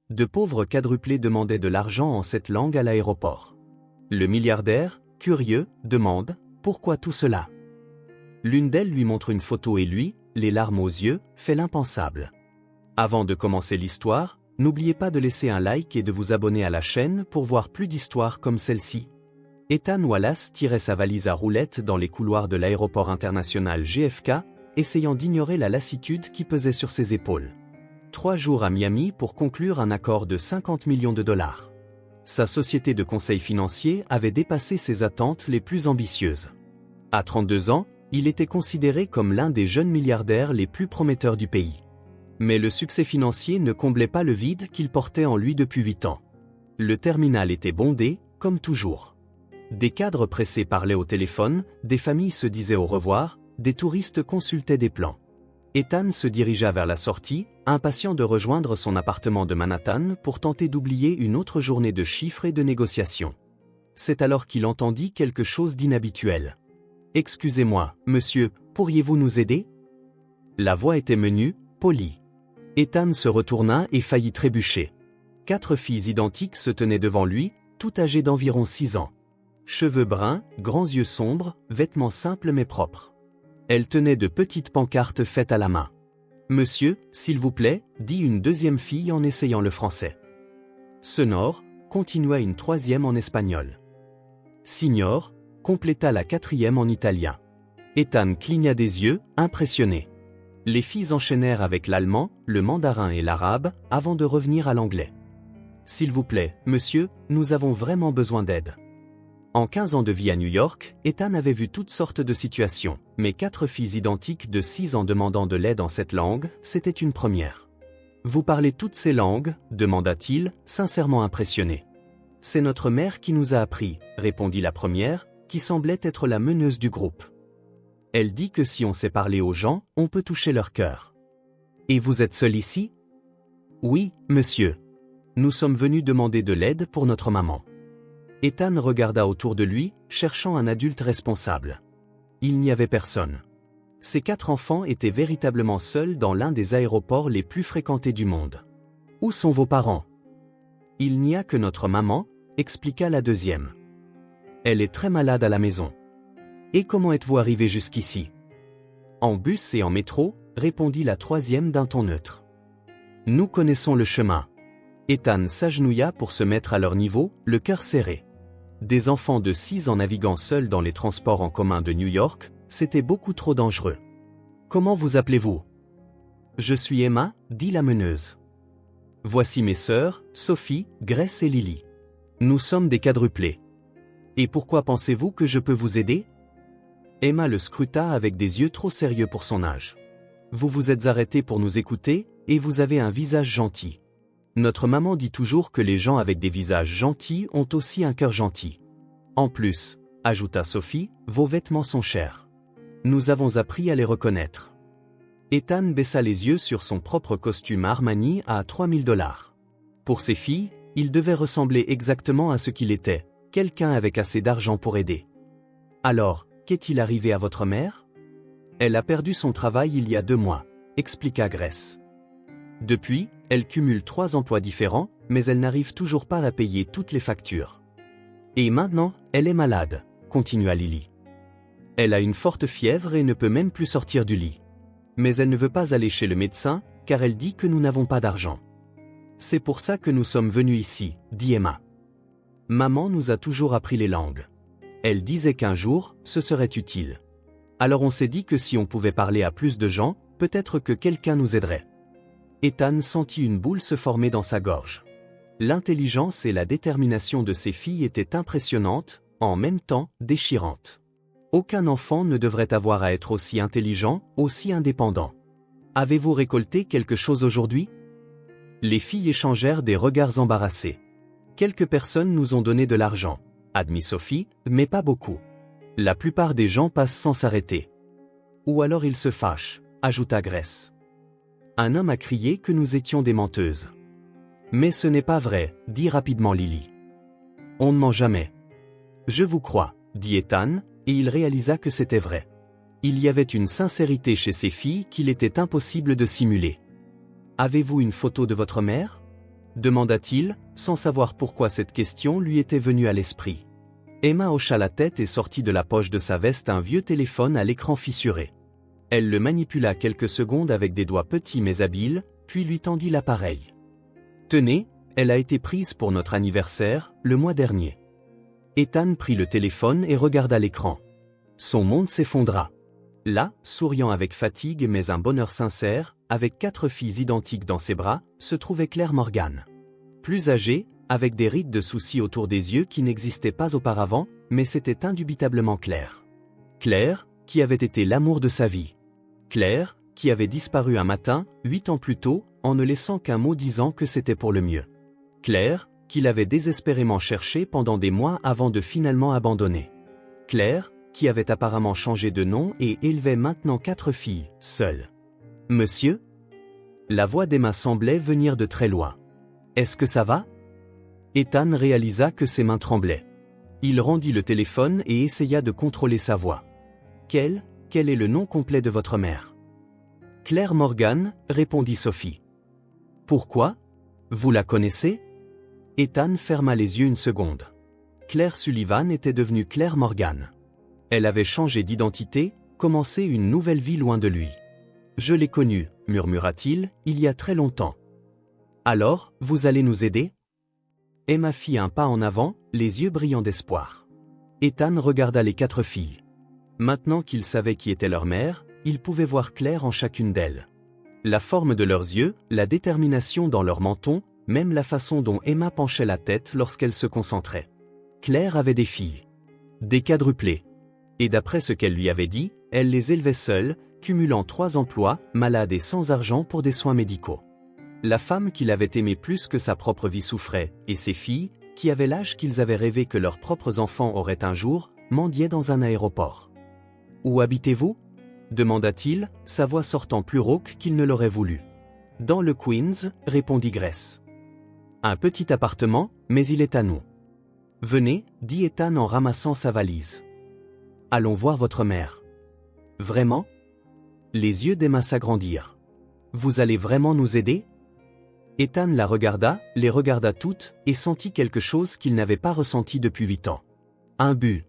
de pauvres quadruplés demandaient de l'argent en cette langue à l'aéroport. Le milliardaire, curieux, demande « Pourquoi tout cela ?» L'une d'elles lui montre une photo et lui, les larmes aux yeux, fait l'impensable. Avant de commencer l'histoire, n'oubliez pas de laisser un like et de vous abonner à la chaîne pour voir plus d'histoires comme celle-ci. Ethan Wallace tirait sa valise à roulettes dans les couloirs de l'aéroport international JFK, essayant d'ignorer la lassitude qui pesait sur ses épaules. 3 jours à Miami pour conclure un accord de 50 millions de dollars. Sa société de conseil financier avait dépassé ses attentes les plus ambitieuses. À 32 ans, il était considéré comme l'un des jeunes milliardaires les plus prometteurs du pays. Mais le succès financier ne comblait pas le vide qu'il portait en lui depuis 8 ans. Le terminal était bondé, comme toujours. Des cadres pressés parlaient au téléphone, des familles se disaient au revoir, des touristes consultaient des plans. Ethan se dirigea vers la sortie, impatient de rejoindre son appartement de Manhattan pour tenter d'oublier une autre journée de chiffres et de négociations. C'est alors qu'il entendit quelque chose d'inhabituel. « Excusez-moi, monsieur, pourriez-vous nous aider ?» La voix était menue, polie. Ethan se retourna et faillit trébucher. 4 filles identiques se tenaient devant lui, toutes âgées d'environ 6 ans. Cheveux bruns, grands yeux sombres, vêtements simples mais propres. Elles tenaient de petites pancartes faites à la main. « Monsieur, s'il vous plaît » dit une deuxième fille en essayant le français. « Sonore » continua une troisième en espagnol. « Signor » compléta la quatrième en italien. Ethan cligna des yeux, impressionné. Les filles enchaînèrent avec l'allemand, le mandarin et l'arabe, avant de revenir à l'anglais. « S'il vous plaît, monsieur, nous avons vraiment besoin d'aide. » En 15 ans de vie à New York, Ethan avait vu toutes sortes de situations, mais 4 filles identiques de 6 ans demandant de l'aide en cette langue, c'était une première. « Vous parlez toutes ces langues ?» demanda-t-il, sincèrement impressionné. « C'est notre mère qui nous a appris » répondit la première, qui semblait être la meneuse du groupe. Elle dit que si on sait parler aux gens, on peut toucher leur cœur. « Et vous êtes seul ici ?» « Oui, monsieur. Nous sommes venus demander de l'aide pour notre maman. » Ethan regarda autour de lui, cherchant un adulte responsable. Il n'y avait personne. Ses 4 enfants étaient véritablement seuls dans l'un des aéroports les plus fréquentés du monde. « Où sont vos parents ?»« Il n'y a que notre maman, » expliqua la deuxième. « Elle est très malade à la maison. »« Et comment êtes-vous arrivé jusqu'ici ?»« En bus et en métro, » répondit la troisième d'un ton neutre. « Nous connaissons le chemin. » Ethan s'agenouilla pour se mettre à leur niveau, le cœur serré. Des enfants de 6 ans naviguant seuls dans les transports en commun de New York, c'était beaucoup trop dangereux. « Comment vous appelez-vous »« Je suis Emma, » dit la meneuse. « Voici mes sœurs, Sophie, Grace et Lily. Nous sommes des quadruplés. Et pourquoi pensez-vous que je peux vous aider ?» Emma le scruta avec des yeux trop sérieux pour son âge. « Vous vous êtes arrêté pour nous écouter, et vous avez un visage gentil. Notre maman dit toujours que les gens avec des visages gentils ont aussi un cœur gentil. En plus, ajouta Sophie, vos vêtements sont chers. Nous avons appris à les reconnaître. » Ethan baissa les yeux sur son propre costume Armani à 3000 $. Pour ses filles, il devait ressembler exactement à ce qu'il était, quelqu'un avec assez d'argent pour aider. « Alors, qu'est-il arrivé à votre mère ?»« Elle a perdu son travail il y a 2 mois, » expliqua Grace. Depuis, elle cumule 3 emplois différents, mais elle n'arrive toujours pas à payer toutes les factures. Et maintenant, elle est malade, continua Lily. Elle a une forte fièvre et ne peut même plus sortir du lit. Mais elle ne veut pas aller chez le médecin, car elle dit que nous n'avons pas d'argent. C'est pour ça que nous sommes venus ici, dit Emma. Maman nous a toujours appris les langues. Elle disait qu'un jour, ce serait utile. Alors on s'est dit que si on pouvait parler à plus de gens, peut-être que quelqu'un nous aiderait. Ethan sentit une boule se former dans sa gorge. L'intelligence et la détermination de ses filles étaient impressionnantes, en même temps déchirantes. Aucun enfant ne devrait avoir à être aussi intelligent, aussi indépendant. « Avez-vous récolté quelque chose aujourd'hui ?» Les filles échangèrent des regards embarrassés. « Quelques personnes nous ont donné de l'argent, » admit Sophie, « mais pas beaucoup. La plupart des gens passent sans s'arrêter. » Ou alors ils se fâchent, ajouta Grace. Un homme a crié que nous étions des menteuses. « Mais ce n'est pas vrai, » dit rapidement Lily. « On ne ment jamais. »« Je vous crois, » dit Ethan, et il réalisa que c'était vrai. Il y avait une sincérité chez ces filles qu'il était impossible de simuler. « Avez-vous une photo de votre mère ?» demanda-t-il, sans savoir pourquoi cette question lui était venue à l'esprit. Emma hocha la tête et sortit de la poche de sa veste un vieux téléphone à l'écran fissuré. Elle le manipula quelques secondes avec des doigts petits mais habiles, puis lui tendit l'appareil. « Tenez, elle a été prise pour notre anniversaire, le mois dernier. » Ethan prit le téléphone et regarda l'écran. Son monde s'effondra. Là, souriant avec fatigue mais un bonheur sincère, avec 4 filles identiques dans ses bras, se trouvait Claire Morgan. Plus âgée, avec des rides de soucis autour des yeux qui n'existaient pas auparavant, mais c'était indubitablement Claire. Claire, qui avait été l'amour de sa vie. Claire, qui avait disparu un matin, 8 ans plus tôt, en ne laissant qu'un mot disant que c'était pour le mieux. Claire, qu'il avait désespérément cherché pendant des mois avant de finalement abandonner. Claire, qui avait apparemment changé de nom et élevait maintenant 4 filles, seule. « Monsieur ?» La voix d'Emma semblait venir de très loin. « Est-ce que ça va ?» Ethan réalisa que ses mains tremblaient. Il rendit le téléphone et essaya de contrôler sa voix. « Quel est le nom complet de votre mère ?» « Claire Morgan » répondit Sophie. « Pourquoi ? Vous la connaissez ?» Ethan ferma les yeux une seconde. Claire Sullivan était devenue Claire Morgan. Elle avait changé d'identité, commencé une nouvelle vie loin de lui. « Je l'ai connue, » murmura-t-il, « il y a très longtemps. »« Alors, vous allez nous aider ?» Emma fit un pas en avant, les yeux brillants d'espoir. Ethan regarda les 4 filles. Maintenant qu'il savait qui était leur mère, il pouvait voir clair en chacune d'elles. La forme de leurs yeux, la détermination dans leur menton, même la façon dont Emma penchait la tête lorsqu'elle se concentrait. Claire avait des filles. Des quadruplés. Et d'après ce qu'elle lui avait dit, elle les élevait seule, cumulant 3 emplois, malade et sans argent pour des soins médicaux. La femme qu'il avait aimée plus que sa propre vie souffrait, et ses filles, qui avaient l'âge qu'ils avaient rêvé que leurs propres enfants auraient un jour, mendiaient dans un aéroport. « Où habitez-vous » demanda-t-il, sa voix sortant plus rauque qu'il ne l'aurait voulu. « Dans le Queens » répondit Grace. « Un petit appartement, mais il est à nous. »« Venez » dit Ethan en ramassant sa valise. « Allons voir votre mère. »« Vraiment ?» Les yeux d'Emma s'agrandirent. « Vous allez vraiment nous aider ?» Ethan la regarda, les regarda toutes, et sentit quelque chose qu'il n'avait pas ressenti depuis 8 ans. Un but.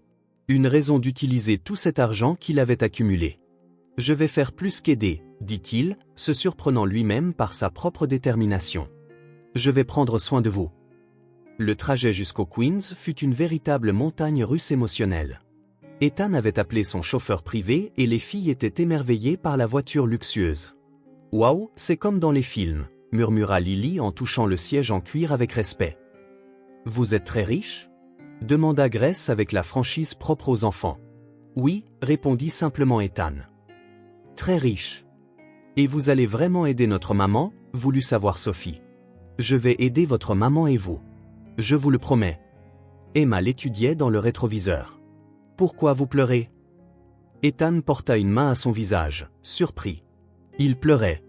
Une raison d'utiliser tout cet argent qu'il avait accumulé. « Je vais faire plus qu'aider, » dit-il, se surprenant lui-même par sa propre détermination. « Je vais prendre soin de vous. » Le trajet jusqu'au Queens fut une véritable montagne russe émotionnelle. Ethan avait appelé son chauffeur privé et les filles étaient émerveillées par la voiture luxueuse. « Waouh, c'est comme dans les films », murmura Lily en touchant le siège en cuir avec respect. « Vous êtes très riche ?» demanda Grace avec la franchise propre aux enfants. « Oui », répondit simplement Ethan. « Très riche. Et vous allez vraiment aider notre maman ?» voulut savoir Sophie. « Je vais aider votre maman et vous. Je vous le promets. » Emma l'étudiait dans le rétroviseur. « Pourquoi vous pleurez ?» Ethan porta une main à son visage, surpris. Il pleurait.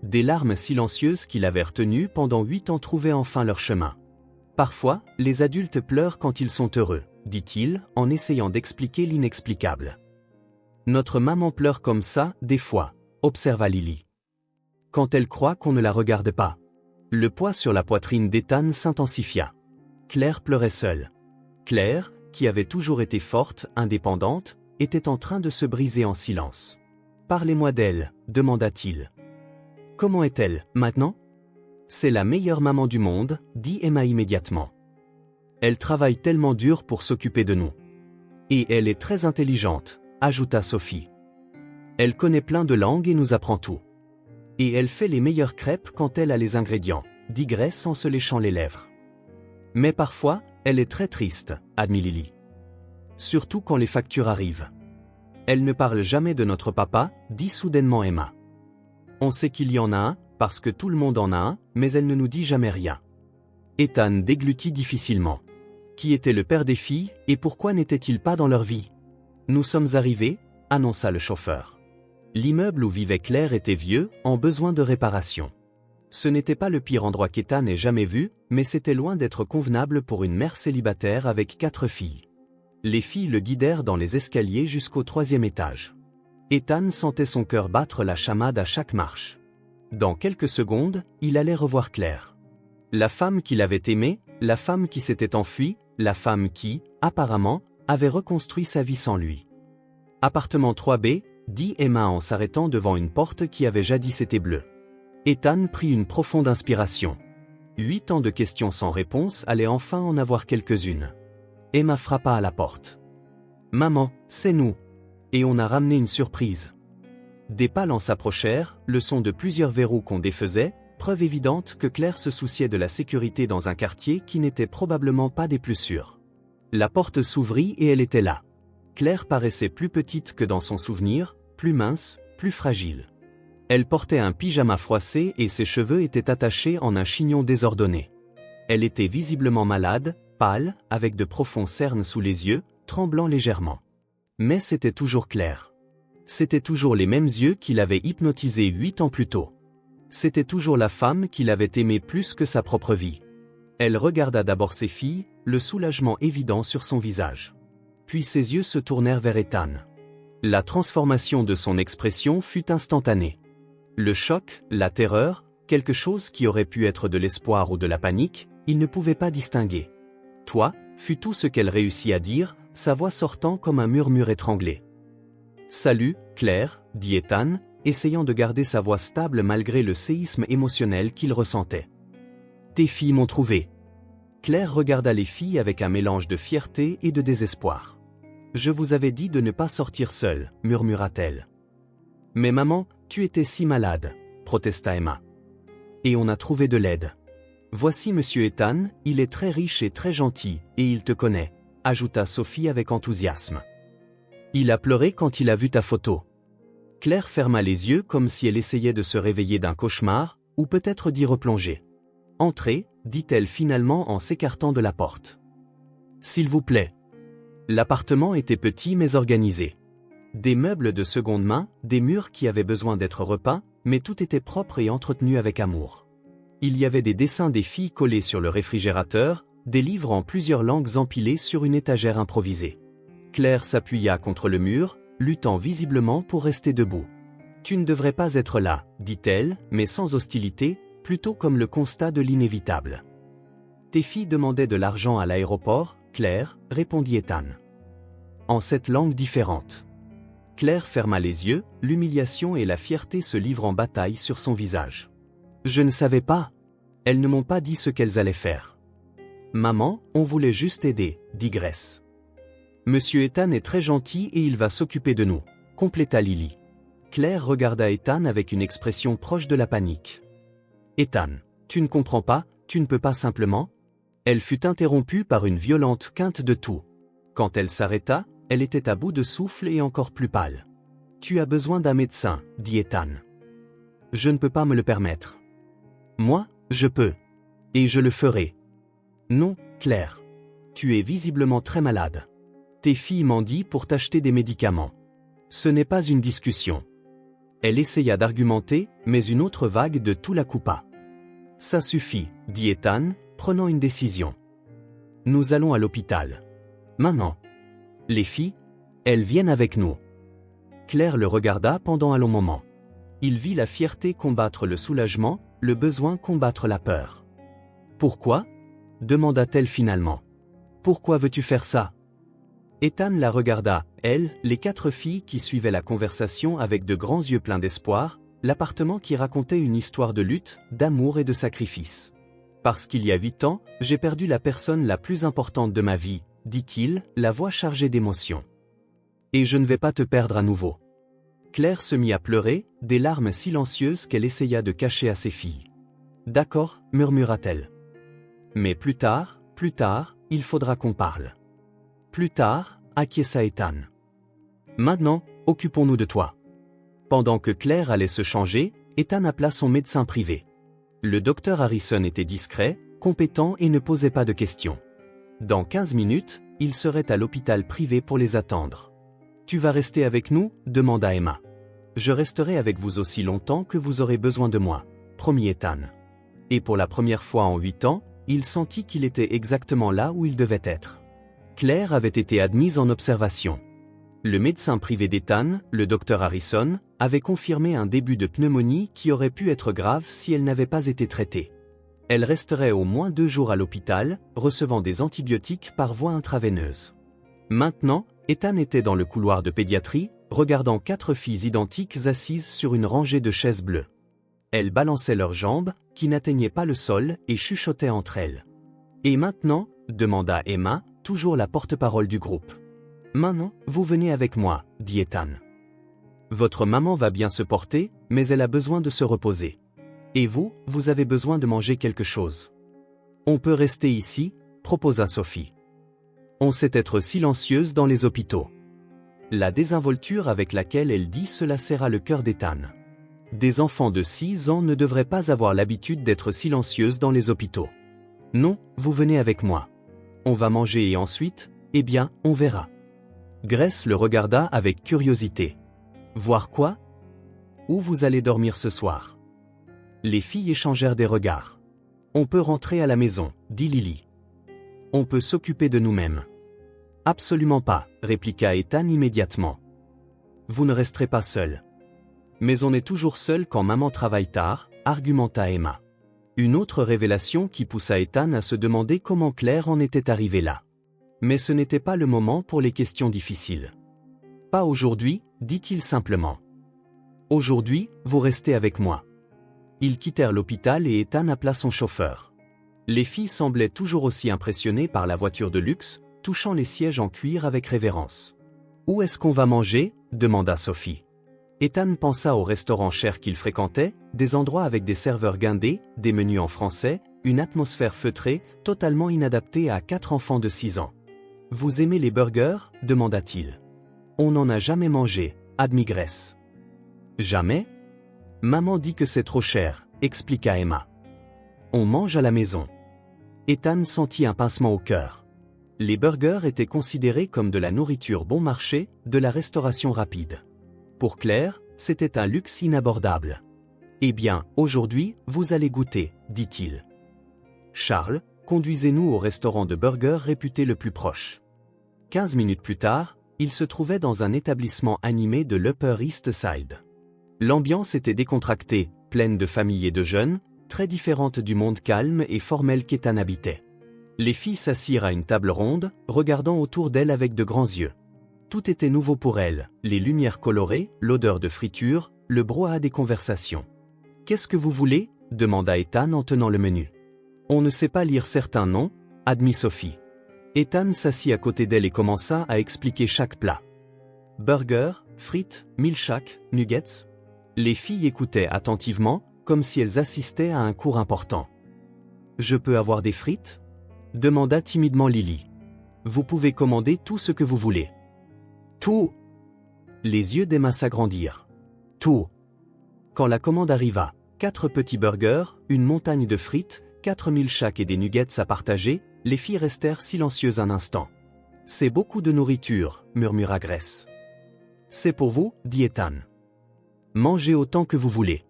Des larmes silencieuses qu'il avait retenues pendant 8 ans trouvaient enfin leur chemin. « Parfois, les adultes pleurent quand ils sont heureux, » dit-il, en essayant d'expliquer l'inexplicable. « Notre maman pleure comme ça, des fois, » observa Lily. « Quand elle croit qu'on ne la regarde pas. » Le poids sur la poitrine d'Ethan s'intensifia. Claire pleurait seule. Claire, qui avait toujours été forte, indépendante, était en train de se briser en silence. « Parlez-moi d'elle, » demanda-t-il. « Comment est-elle, maintenant ?»« C'est la meilleure maman du monde, » dit Emma immédiatement. « Elle travaille tellement dur pour s'occuper de nous. Et elle est très intelligente, » ajouta Sophie. « Elle connaît plein de langues et nous apprend tout. Et elle fait les meilleures crêpes quand elle a les ingrédients, » dit Grace en se léchant les lèvres. « Mais parfois, elle est très triste, » admit Lily. « Surtout quand les factures arrivent. »« Elle ne parle jamais de notre papa, » dit soudainement Emma. « On sait qu'il y en a un, parce que tout le monde en a un, mais elle ne nous dit jamais rien. » Ethan déglutit difficilement. Qui était le père des filles, et pourquoi n'était-il pas dans leur vie ? « Nous sommes arrivés, » annonça le chauffeur. L'immeuble où vivait Claire était vieux, en besoin de réparation. Ce n'était pas le pire endroit qu'Ethan ait jamais vu, mais c'était loin d'être convenable pour une mère célibataire avec 4 filles. Les filles le guidèrent dans les escaliers jusqu'au 3e étage. Ethan sentait son cœur battre la chamade à chaque marche. Dans quelques secondes, il allait revoir Claire. La femme qu'il avait aimée, la femme qui s'était enfuie, la femme qui, apparemment, avait reconstruit sa vie sans lui. Appartement 3B, dit Emma en s'arrêtant devant une porte qui avait jadis été bleue. Ethan prit une profonde inspiration. 8 ans de questions sans réponse allaient enfin en avoir quelques-unes. Emma frappa à la porte. « Maman, c'est nous. Et on a ramené une surprise. » Des pas lents s'approchèrent, le son de plusieurs verrous qu'on défaisait, preuve évidente que Claire se souciait de la sécurité dans un quartier qui n'était probablement pas des plus sûrs. La porte s'ouvrit et elle était là. Claire paraissait plus petite que dans son souvenir, plus mince, plus fragile. Elle portait un pyjama froissé et ses cheveux étaient attachés en un chignon désordonné. Elle était visiblement malade, pâle, avec de profonds cernes sous les yeux, tremblant légèrement. Mais c'était toujours Claire. C'étaient toujours les mêmes yeux qui l'avaient hypnotisée 8 ans plus tôt. C'était toujours la femme qu'il avait aimée plus que sa propre vie. Elle regarda d'abord ses filles, le soulagement évident sur son visage. Puis ses yeux se tournèrent vers Ethan. La transformation de son expression fut instantanée. Le choc, la terreur, quelque chose qui aurait pu être de l'espoir ou de la panique, il ne pouvait pas distinguer. « Toi » fut tout ce qu'elle réussit à dire, sa voix sortant comme un murmure étranglé. « Salut, Claire » dit Ethan, essayant de garder sa voix stable malgré le séisme émotionnel qu'il ressentait. « Tes filles m'ont trouvé. » Claire regarda les filles avec un mélange de fierté et de désespoir. « Je vous avais dit de ne pas sortir seule, murmura-t-elle. « Mais maman, tu étais si malade, protesta Emma. Et on a trouvé de l'aide. Voici monsieur Ethan, il est très riche et très gentil, et il te connaît, ajouta Sophie avec enthousiasme. Il a pleuré quand il a vu ta photo. Claire ferma les yeux comme si elle essayait de se réveiller d'un cauchemar, ou peut-être d'y replonger. Entrez, dit-elle finalement en s'écartant de la porte. S'il vous plaît. L'appartement était petit mais organisé. Des meubles de seconde main, des murs qui avaient besoin d'être repeints, mais tout était propre et entretenu avec amour. Il y avait des dessins des filles collés sur le réfrigérateur, des livres en plusieurs langues empilés sur une étagère improvisée. Claire s'appuya contre le mur, luttant visiblement pour rester debout. « Tu ne devrais pas être là, dit-elle, mais sans hostilité, plutôt comme le constat de l'inévitable. Tes filles demandaient de l'argent à l'aéroport, Claire, répondit Ethan. En cette langue différente. Claire ferma les yeux, l'humiliation et la fierté se livrent en bataille sur son visage. Je ne savais pas. Elles ne m'ont pas dit ce qu'elles allaient faire. Maman, on voulait juste aider, dit Grace. Monsieur Ethan est très gentil et il va s'occuper de nous, compléta Lily. Claire regarda Ethan avec une expression proche de la panique. Ethan, tu ne comprends pas, tu ne peux pas simplement. Elle fut interrompue par une violente quinte de toux. Quand elle s'arrêta, elle était à bout de souffle et encore plus pâle. Tu as besoin d'un médecin, dit Ethan. Je ne peux pas me le permettre. Moi, je peux. Et je le ferai. Non, Claire. Tu es visiblement très malade. Tes filles mendient pour t'acheter des médicaments. Ce n'est pas une discussion. Elle essaya d'argumenter, mais une autre vague de tout la coupa. Ça suffit, dit Ethan, prenant une décision. Nous allons à l'hôpital. Maintenant. Les filles, elles viennent avec nous. Claire le regarda pendant un long moment. Il vit la fierté combattre le soulagement, le besoin combattre la peur. Pourquoi ? Demanda-t-elle finalement. Pourquoi veux-tu faire ça ? Ethan la regarda, elle, les 4 filles qui suivaient la conversation avec de grands yeux pleins d'espoir, l'appartement qui racontait une histoire de lutte, d'amour et de sacrifice. Parce qu'il y a 8 ans, j'ai perdu la personne la plus importante de ma vie, dit-il, la voix chargée d'émotion. Et je ne vais pas te perdre à nouveau. Claire se mit à pleurer, des larmes silencieuses qu'elle essaya de cacher à ses filles. D'accord, murmura-t-elle. Mais plus tard, il faudra qu'on parle. Plus tard, acquiesça Ethan. Maintenant, occupons-nous de toi. Pendant que Claire allait se changer, Ethan appela son médecin privé. Le docteur Harrison était discret, compétent et ne posait pas de questions. Dans 15 minutes, il serait à l'hôpital privé pour les attendre. « Tu vas rester avec nous ?» demanda Emma. « Je resterai avec vous aussi longtemps que vous aurez besoin de moi, promit Ethan. Et pour la première fois en 8 ans, il sentit qu'il était exactement là où il devait être. Claire avait été admise en observation. Le médecin privé d'Ethan, le docteur Harrison, avait confirmé un début de pneumonie qui aurait pu être grave si elle n'avait pas été traitée. Elle resterait au moins 2 jours à l'hôpital, recevant des antibiotiques par voie intraveineuse. Maintenant, Ethan était dans le couloir de pédiatrie, regardant 4 filles identiques assises sur une rangée de chaises bleues. Elles balançaient leurs jambes, qui n'atteignaient pas le sol, et chuchotaient entre elles. « Et maintenant ?» demanda Emma, toujours la porte-parole du groupe. « Maintenant, vous venez avec moi, » dit Ethan. « Votre maman va bien se porter, mais elle a besoin de se reposer. Et vous, vous avez besoin de manger quelque chose. »« On peut rester ici ?» proposa Sophie. On sait être silencieuse dans les hôpitaux. La désinvolture avec laquelle elle dit cela serra le cœur d'Ethan. Des enfants de 6 ans ne devraient pas avoir l'habitude d'être silencieuses dans les hôpitaux. « Non, vous venez avec moi. On va manger et ensuite, eh bien, on verra. » Grace le regarda avec curiosité. « Voir quoi ? Où vous allez dormir ce soir ?» Les filles échangèrent des regards. « On peut rentrer à la maison, » dit Lily. « On peut s'occuper de nous-mêmes. » « Absolument pas, » répliqua Ethan immédiatement. « Vous ne resterez pas seul. »« Mais on est toujours seul quand maman travaille tard, » argumenta Emma. Une autre révélation qui poussa Ethan à se demander comment Claire en était arrivée là. Mais ce n'était pas le moment pour les questions difficiles. « Pas aujourd'hui, » dit-il simplement. « Aujourd'hui, vous restez avec moi. » Ils quittèrent l'hôpital et Ethan appela son chauffeur. Les filles semblaient toujours aussi impressionnées par la voiture de luxe, touchant les sièges en cuir avec révérence. « Où est-ce qu'on va manger ?» demanda Sophie. Ethan pensa au restaurant cher qu'il fréquentait, des endroits avec des serveurs guindés, des menus en français, une atmosphère feutrée, totalement inadaptée à 4 enfants de 6 ans. « Vous aimez les burgers ?» demanda-t-il. « On n'en a jamais mangé, » admit Grace. « Jamais ? Maman dit que c'est trop cher, » expliqua Emma. « On mange à la maison. » Ethan sentit un pincement au cœur. Les burgers étaient considérés comme de la nourriture bon marché, de la restauration rapide. Pour Claire, c'était un luxe inabordable. « Eh bien, aujourd'hui, vous allez goûter, » dit-il. « Charles, conduisez-nous au restaurant de burgers réputé le plus proche. » 15 minutes plus tard, il se trouvait dans un établissement animé de l'Upper East Side. L'ambiance était décontractée, pleine de familles et de jeunes, très différente du monde calme et formel qu'Ethan habitait. Les filles s'assirent à une table ronde, regardant autour d'elles avec de grands yeux. Tout était nouveau pour elles, les lumières colorées, l'odeur de friture, le brouhaha des conversations. « Qu'est-ce que vous voulez ?» demanda Ethan en tenant le menu. « On ne sait pas lire certains noms, » admit Sophie. Ethan s'assit à côté d'elle et commença à expliquer chaque plat. Burger, frites, milkshake, nuggets. Les filles écoutaient attentivement, comme si elles assistaient à un cours important. « Je peux avoir des frites ?» demanda timidement Lily. « Vous pouvez commander tout ce que vous voulez. »« Tout !» Les yeux d'Emma s'agrandirent. « Tout !» Quand la commande arriva, 4 petits burgers, une montagne de frites, 4 milkshakes et des nuggets à partager, les filles restèrent silencieuses un instant. « C'est beaucoup de nourriture, » murmura Grace. « C'est pour vous, » dit Ethan. « Mangez autant que vous voulez. »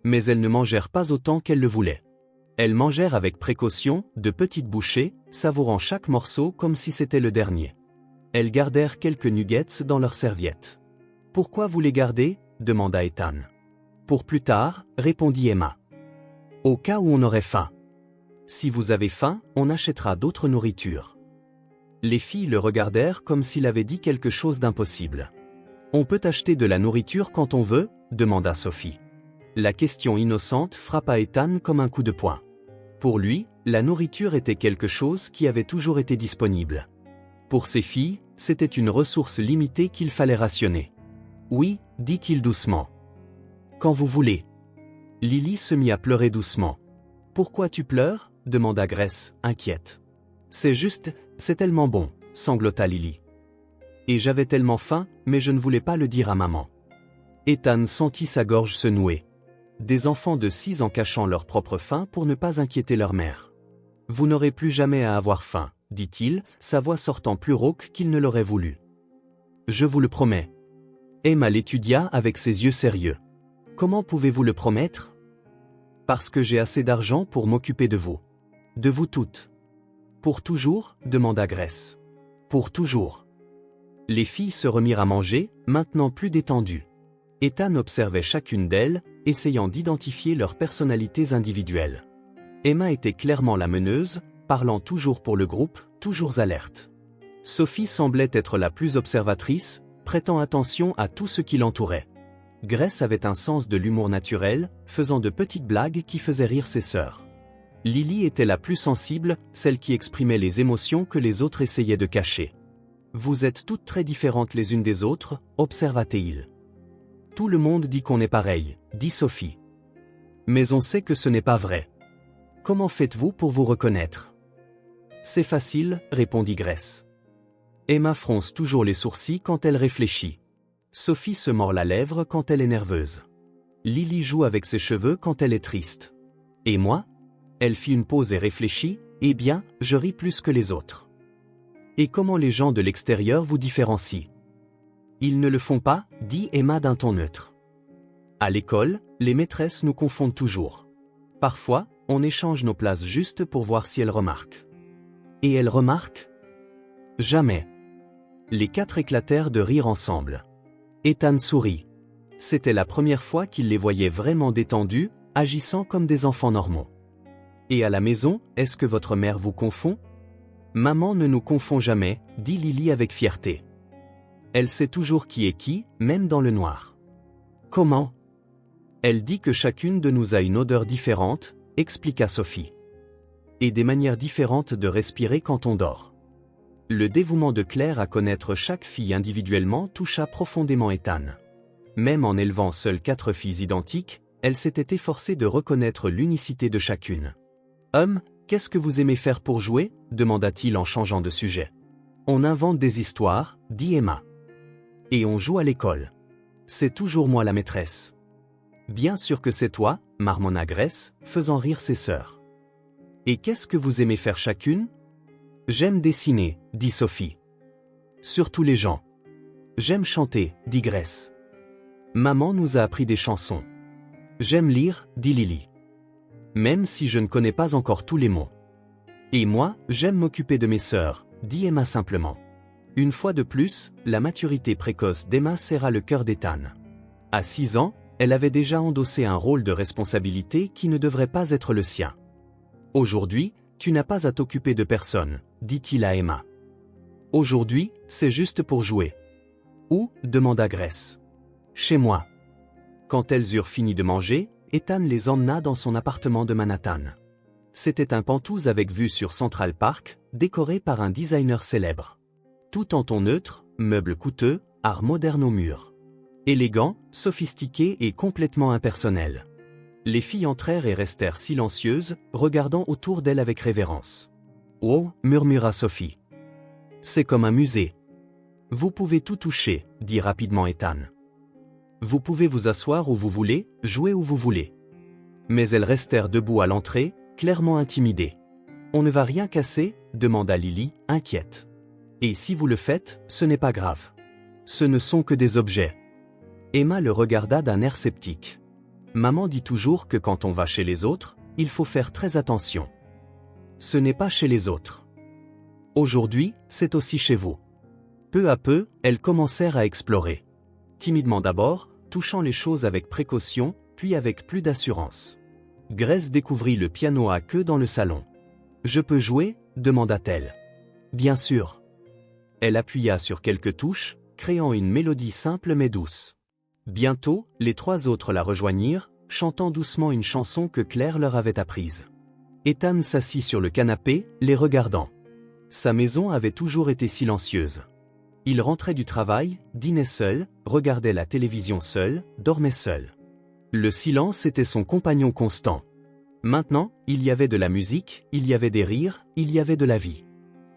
Mais elles ne mangèrent pas autant qu'elles le voulaient. Elles mangèrent avec précaution, de petites bouchées, savourant chaque morceau comme si c'était le dernier. Elles gardèrent quelques nuggets dans leurs serviettes. « Pourquoi vous les gardez ?» demanda Ethan. « Pour plus tard, » répondit Emma. « Au cas où on aurait faim. Si vous avez faim, on achètera d'autres nourritures. » Les filles le regardèrent comme s'il avait dit quelque chose d'impossible. « On peut acheter de la nourriture quand on veut ?» demanda Sophie. La question innocente frappa Ethan comme un coup de poing. Pour lui, la nourriture était quelque chose qui avait toujours été disponible. Pour ses filles, c'était une ressource limitée qu'il fallait rationner. « Oui, » dit-il doucement. « Quand vous voulez. » Lily se mit à pleurer doucement. « Pourquoi tu pleures ?» demanda Grace, inquiète. « C'est juste, c'est tellement bon, » sanglota Lily. « Et j'avais tellement faim, mais je ne voulais pas le dire à maman. » Ethan sentit sa gorge se nouer. Des enfants de 6 ans cachant leur propre faim pour ne pas inquiéter leur mère. « Vous n'aurez plus jamais à avoir faim, » dit-il, sa voix sortant plus rauque qu'il ne l'aurait voulu. « Je vous le promets. » Emma l'étudia avec ses yeux sérieux. « Comment pouvez-vous le promettre ? » « Parce que j'ai assez d'argent pour m'occuper de vous. De vous toutes. »« Pour toujours ?» demanda Grace. « Pour toujours. » Les filles se remirent à manger, maintenant plus détendues. Ethan observait chacune d'elles, essayant d'identifier leurs personnalités individuelles. Emma était clairement la meneuse, parlant toujours pour le groupe, toujours alerte. Sophie semblait être la plus observatrice, prêtant attention à tout ce qui l'entourait. Grace avait un sens de l'humour naturel, faisant de petites blagues qui faisaient rire ses sœurs. Lily était la plus sensible, celle qui exprimait les émotions que les autres essayaient de cacher. Vous êtes toutes très différentes les unes des autres, observa-t-il. Tout le monde dit qu'on est pareil, dit Sophie. Mais on sait que ce n'est pas vrai. Comment faites-vous pour vous reconnaître? C'est facile, répondit Grace. Emma fronce toujours les sourcils quand elle réfléchit. Sophie se mord la lèvre quand elle est nerveuse. Lily joue avec ses cheveux quand elle est triste. Et moi? Elle fit une pause et réfléchit, eh bien, je ris plus que les autres. Et comment les gens de l'extérieur vous différencient? Ils ne le font pas, dit Emma d'un ton neutre. À l'école, les maîtresses nous confondent toujours. Parfois, on échange nos places juste pour voir si elles remarquent. Et elles remarquent? Jamais. Les quatre éclatèrent de rire ensemble. Ethan sourit. C'était la première fois qu'il les voyait vraiment détendus, agissant comme des enfants normaux. Et à la maison, est-ce que votre mère vous confond? Maman ne nous confond jamais, dit Lily avec fierté. Elle sait toujours qui est qui, même dans le noir. Comment? Elle dit que chacune de nous a une odeur différente, expliqua Sophie. Et des manières différentes de respirer quand on dort. Le dévouement de Claire à connaître chaque fille individuellement toucha profondément Ethan. Même en élevant seules 4 filles identiques, elle s'était efforcée de reconnaître l'unicité de chacune. Qu'est-ce que vous aimez faire pour jouer? Demanda-t-il en changeant de sujet. On invente des histoires, dit Emma. Et on joue à l'école. C'est toujours moi la maîtresse. Bien sûr que c'est toi, marmonna Grace, faisant rire ses sœurs. Et qu'est-ce que vous aimez faire chacune? J'aime dessiner, dit Sophie. Surtout les gens. J'aime chanter, dit Grace. Maman nous a appris des chansons. J'aime lire, dit Lily. Même si je ne connais pas encore tous les mots. Et moi, j'aime m'occuper de mes sœurs, dit Emma simplement. Une fois de plus, la maturité précoce d'Emma serra le cœur d'Ethan. À 6 ans, elle avait déjà endossé un rôle de responsabilité qui ne devrait pas être le sien. Aujourd'hui, tu n'as pas à t'occuper de personne, dit-il à Emma. Aujourd'hui, c'est juste pour jouer. Où? Demanda Grace. Chez moi. Quand elles eurent fini de manger, Ethan les emmena dans son appartement de Manhattan. C'était un penthouse avec vue sur Central Park, décoré par un designer célèbre. Tout en ton neutre, meubles coûteux, art moderne aux murs. Élégant, sophistiqué et complètement impersonnel. Les filles entrèrent et restèrent silencieuses, regardant autour d'elles avec révérence. « Oh » murmura Sophie. « C'est comme un musée. »« Vous pouvez tout toucher » dit rapidement Ethan. « Vous pouvez vous asseoir où vous voulez, jouer où vous voulez. » Mais elles restèrent debout à l'entrée, clairement intimidées. « On ne va rien casser » demanda Lily, inquiète. « Et si vous le faites, ce n'est pas grave. Ce ne sont que des objets. » Emma le regarda d'un air sceptique. Maman dit toujours que quand on va chez les autres, il faut faire très attention. Ce n'est pas chez les autres. Aujourd'hui, c'est aussi chez vous. Peu à peu, elles commencèrent à explorer. Timidement d'abord, touchant les choses avec précaution, puis avec plus d'assurance. Grace découvrit le piano à queue dans le salon. « Je peux jouer » demanda-t-elle. « Bien sûr. » Elle appuya sur quelques touches, créant une mélodie simple mais douce. Bientôt, les 3 autres la rejoignirent, chantant doucement une chanson que Claire leur avait apprise. Ethan s'assit sur le canapé, les regardant. Sa maison avait toujours été silencieuse. Il rentrait du travail, dînait seul, regardait la télévision seul, dormait seul. Le silence était son compagnon constant. Maintenant, il y avait de la musique, il y avait des rires, il y avait de la vie.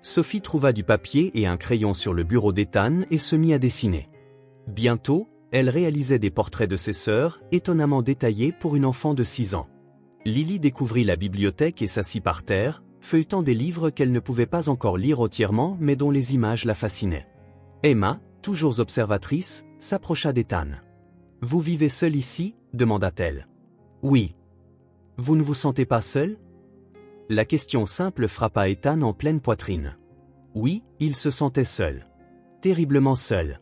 Sophie trouva du papier et un crayon sur le bureau d'Ethan et se mit à dessiner. Bientôt, elle réalisait des portraits de ses sœurs, étonnamment détaillés pour une enfant de 6 ans. Lily découvrit la bibliothèque et s'assit par terre, feuilletant des livres qu'elle ne pouvait pas encore lire entièrement mais dont les images la fascinaient. Emma, toujours observatrice, s'approcha d'Ethan. « Vous vivez seul ici » demanda-t-elle. « Oui. »« Vous ne vous sentez pas seul ?» La question simple frappa Ethan en pleine poitrine. Oui, il se sentait seul. Terriblement seul.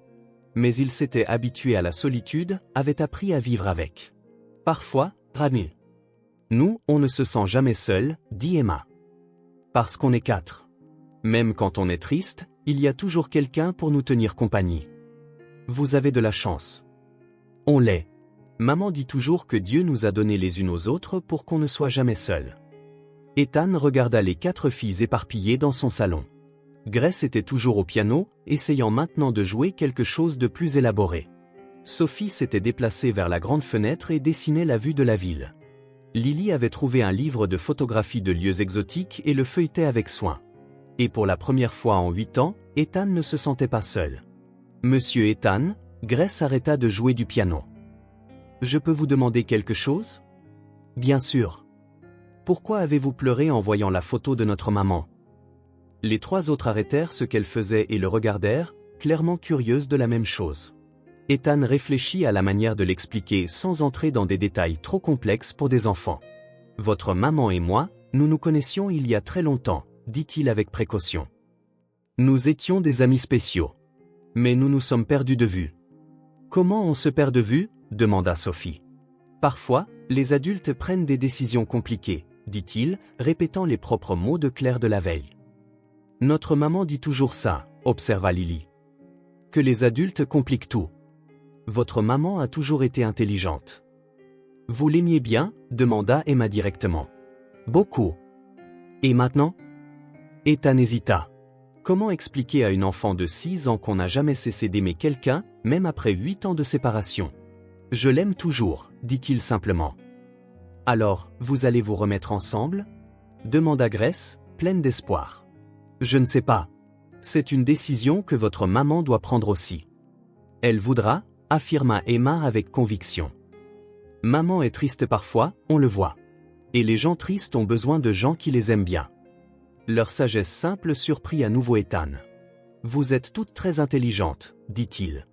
Mais il s'était habitué à la solitude, avait appris à vivre avec. Parfois, Rami. Nous, on ne se sent jamais seul, dit Emma. Parce qu'on est 4. Même quand on est triste, il y a toujours quelqu'un pour nous tenir compagnie. Vous avez de la chance. On l'est. Maman dit toujours que Dieu nous a donné les unes aux autres pour qu'on ne soit jamais seul. Ethan regarda les 4 filles éparpillées dans son salon. Grace était toujours au piano, essayant maintenant de jouer quelque chose de plus élaboré. Sophie s'était déplacée vers la grande fenêtre et dessinait la vue de la ville. Lily avait trouvé un livre de photographie de lieux exotiques et le feuilletait avec soin. Et pour la première fois en 8 ans, Ethan ne se sentait pas seul. Monsieur Ethan, Grace arrêta de jouer du piano. Je peux vous demander quelque chose? Bien sûr. Pourquoi avez-vous pleuré en voyant la photo de notre maman? Les 3 autres arrêtèrent ce qu'elle faisait et le regardèrent, clairement curieuses de la même chose. Ethan réfléchit à la manière de l'expliquer sans entrer dans des détails trop complexes pour des enfants. Votre maman et moi, nous nous connaissions il y a très longtemps, dit-il avec précaution. Nous étions des amis spéciaux. Mais nous nous sommes perdus de vue. Comment on se perd de vue? Demanda Sophie. Parfois, les adultes prennent des décisions compliquées, dit-il, répétant les propres mots de Claire de la veille. Notre maman dit toujours ça, observa Lily. Que les adultes compliquent tout. Votre maman a toujours été intelligente. Vous l'aimiez bien? Demanda Emma directement. Beaucoup. Et maintenant? Ethan hésita. Comment expliquer à une enfant de 6 ans qu'on n'a jamais cessé d'aimer quelqu'un, même après 8 ans de séparation? Je l'aime toujours, dit-il simplement. Alors, vous allez vous remettre ensemble? Demanda Grace, pleine d'espoir. Je ne sais pas. C'est une décision que votre maman doit prendre aussi. Elle voudra, affirma Emma avec conviction. Maman est triste parfois, on le voit. Et les gens tristes ont besoin de gens qui les aiment bien. Leur sagesse simple surprit à nouveau Ethan. Vous êtes toutes très intelligentes, dit-il.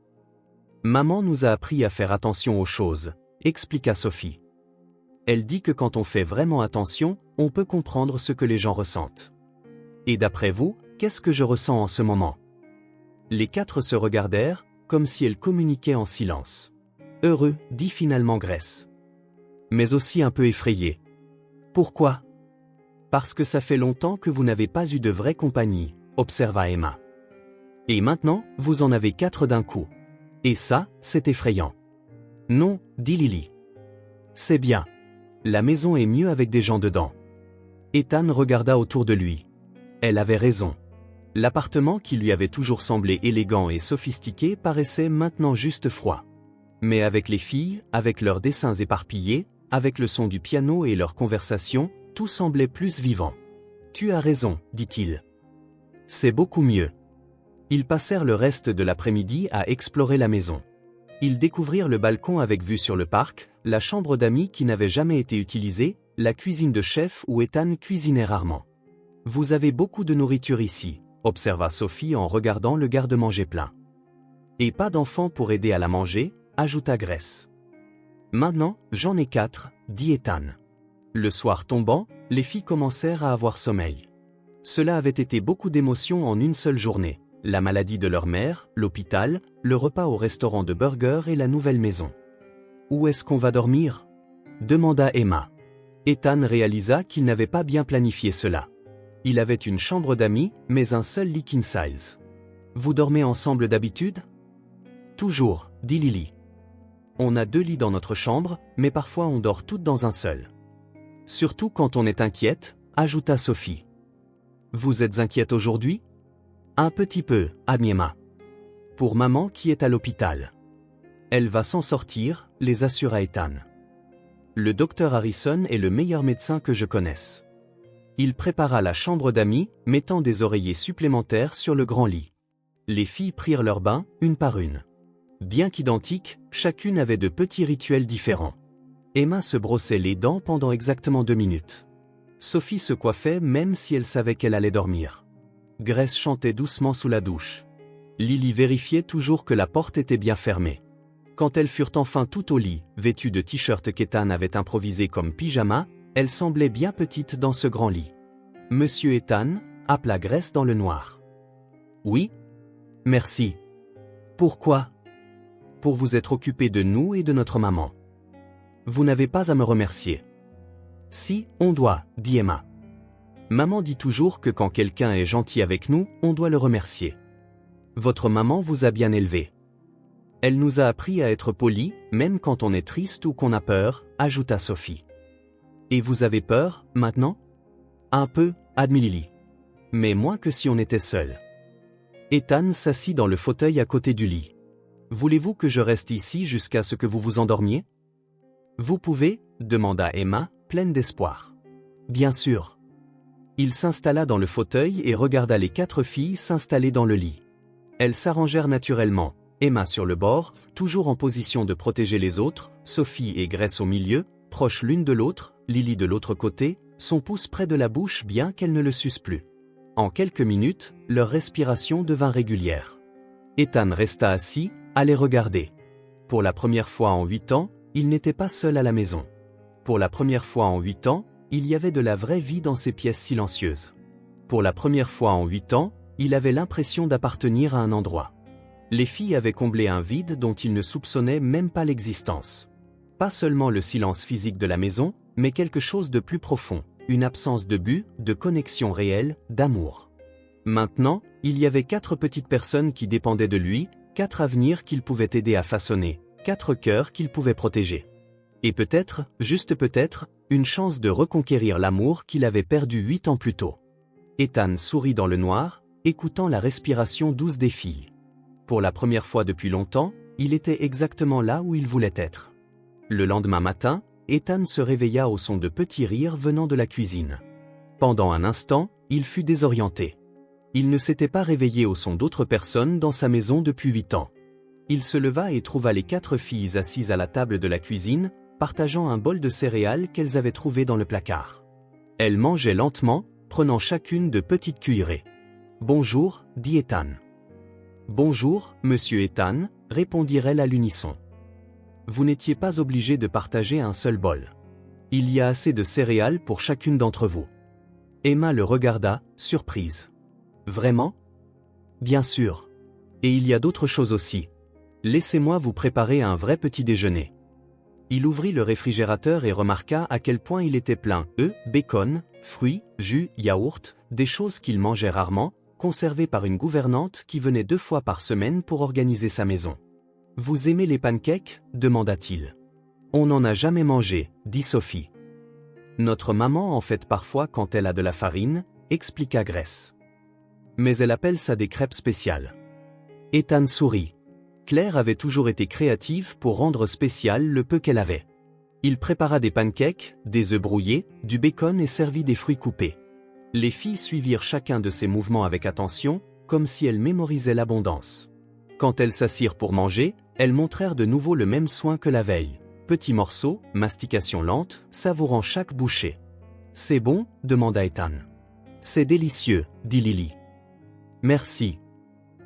Maman nous a appris à faire attention aux choses, expliqua Sophie. Elle dit que quand on fait vraiment attention, on peut comprendre ce que les gens ressentent. Et d'après vous, qu'est-ce que je ressens en ce moment? Les 4 se regardèrent, comme si elles communiquaient en silence. Heureux, dit finalement Grace. Mais aussi un peu effrayé. Pourquoi? Parce que ça fait longtemps que vous n'avez pas eu de vraie compagnie, observa Emma. Et maintenant, vous en avez 4 d'un coup. Et ça, c'est effrayant. Non, dit Lily. C'est bien. La maison est mieux avec des gens dedans. Ethan regarda autour de lui. Elle avait raison. L'appartement qui lui avait toujours semblé élégant et sophistiqué paraissait maintenant juste froid. Mais avec les filles, avec leurs dessins éparpillés, avec le son du piano et leurs conversations, tout semblait plus vivant. Tu as raison, dit-il. C'est beaucoup mieux. Ils passèrent le reste de l'après-midi à explorer la maison. Ils découvrirent le balcon avec vue sur le parc, la chambre d'amis qui n'avait jamais été utilisée, la cuisine de chef où Ethan cuisinait rarement. Vous avez beaucoup de nourriture ici, observa Sophie en regardant le garde-manger plein. Et pas d'enfants pour aider à la manger, ajouta Grace. Maintenant, j'en ai 4, dit Ethan. Le soir tombant, les filles commencèrent à avoir sommeil. Cela avait été beaucoup d'émotions en une seule journée. La maladie de leur mère, l'hôpital, le repas au restaurant de burger et la nouvelle maison. Où est-ce qu'on va dormir? Demanda Emma. Ethan réalisa qu'il n'avait pas bien planifié cela. Il avait une chambre d'amis, mais un seul lit king size. Vous dormez ensemble d'habitude? Toujours, dit Lily. On a 2 lits dans notre chambre, mais parfois on dort toutes dans un seul. Surtout quand on est inquiète, ajouta Sophie. Vous êtes inquiète aujourd'hui? Un petit peu, admit Emma. Pour maman qui est à l'hôpital. Elle va s'en sortir, les assura Ethan. Le docteur Harrison est le meilleur médecin que je connaisse. Il prépara la chambre d'amis, mettant des oreillers supplémentaires sur le grand lit. Les filles prirent leur bain, une par une. Bien qu'identiques, chacune avait de petits rituels différents. Emma se brossait les dents pendant exactement 2 minutes. Sophie se coiffait même si elle savait qu'elle allait dormir. Grace chantait doucement sous la douche. Lily vérifiait toujours que la porte était bien fermée. Quand elles furent enfin toutes au lit, vêtues de t-shirt qu'Ethan avait improvisé comme pyjama, elles semblaient bien petites dans ce grand lit. Monsieur Ethan, appela Grace dans le noir. Oui? Merci. Pourquoi? Pour vous être occupé de nous et de notre maman. Vous n'avez pas à me remercier. Si, on doit, dit Emma. Maman dit toujours que quand quelqu'un est gentil avec nous, on doit le remercier. Votre maman vous a bien élevé. Elle nous a appris à être polis, même quand on est triste ou qu'on a peur, ajouta Sophie. Et vous avez peur, maintenant? Un peu, admit Lily. Mais moins que si on était seul. Ethan s'assit dans le fauteuil à côté du lit. Voulez-vous que je reste ici jusqu'à ce que vous vous endormiez? Vous pouvez, demanda Emma, pleine d'espoir. Bien sûr. Il s'installa dans le fauteuil et regarda les 4 filles s'installer dans le lit. Elles s'arrangèrent naturellement, Emma sur le bord, toujours en position de protéger les autres, Sophie et Grace au milieu, proches l'une de l'autre, Lily de l'autre côté, son pouce près de la bouche bien qu'elle ne le suce plus. En quelques minutes, leur respiration devint régulière. Ethan resta assis, à les regarder. Pour la première fois en 8 ans, il n'était pas seul à la maison. Pour la première fois en 8 ans, il y avait de la vraie vie dans ces pièces silencieuses. Pour la première fois en 8 ans, il avait l'impression d'appartenir à un endroit. Les filles avaient comblé un vide dont il ne soupçonnait même pas l'existence. Pas seulement le silence physique de la maison, mais quelque chose de plus profond, une absence de but, de connexion réelle, d'amour. Maintenant, il y avait 4 petites personnes qui dépendaient de lui, 4 avenirs qu'il pouvait aider à façonner, 4 cœurs qu'il pouvait protéger. Et peut-être, juste peut-être, une chance de reconquérir l'amour qu'il avait perdu 8 ans plus tôt. Ethan sourit dans le noir, écoutant la respiration douce des filles. Pour la première fois depuis longtemps, il était exactement là où il voulait être. Le lendemain matin, Ethan se réveilla au son de petits rires venant de la cuisine. Pendant un instant, il fut désorienté. Il ne s'était pas réveillé au son d'autres personnes dans sa maison depuis 8 ans. Il se leva et trouva les 4 filles assises à la table de la cuisine, partageant un bol de céréales qu'elles avaient trouvé dans le placard. Elles mangeaient lentement, prenant chacune de petites cuillerées. « Bonjour, dit Ethan. »« Bonjour, monsieur Ethan, » répondirent-elles à l'unisson. Vous n'étiez pas obligé de partager un seul bol. Il y a assez de céréales pour chacune d'entre vous. Emma le regarda, surprise. Vraiment? Bien sûr. Et il y a d'autres choses aussi. Laissez-moi vous préparer un vrai petit déjeuner. Il ouvrit le réfrigérateur et remarqua à quel point il était plein, œufs, bacon, fruits, jus, yaourt, des choses qu'il mangeait rarement, conservées par une gouvernante qui venait 2 fois par semaine pour organiser sa maison. « Vous aimez les pancakes » demanda-t-il. « On n'en a jamais mangé, dit Sophie. Notre maman en fait parfois quand elle a de la farine, expliqua Grace. Mais elle appelle ça des crêpes spéciales. Ethan sourit. Claire avait toujours été créative pour rendre spécial le peu qu'elle avait. Il prépara des pancakes, des œufs brouillés, du bacon et servit des fruits coupés. Les filles suivirent chacun de ces mouvements avec attention, comme si elles mémorisaient l'abondance. Quand elles s'assirent pour manger, elles montrèrent de nouveau le même soin que la veille. Petits morceaux, mastication lente, savourant chaque bouchée. « C'est bon » demanda Ethan. « C'est délicieux » dit Lily. « Merci.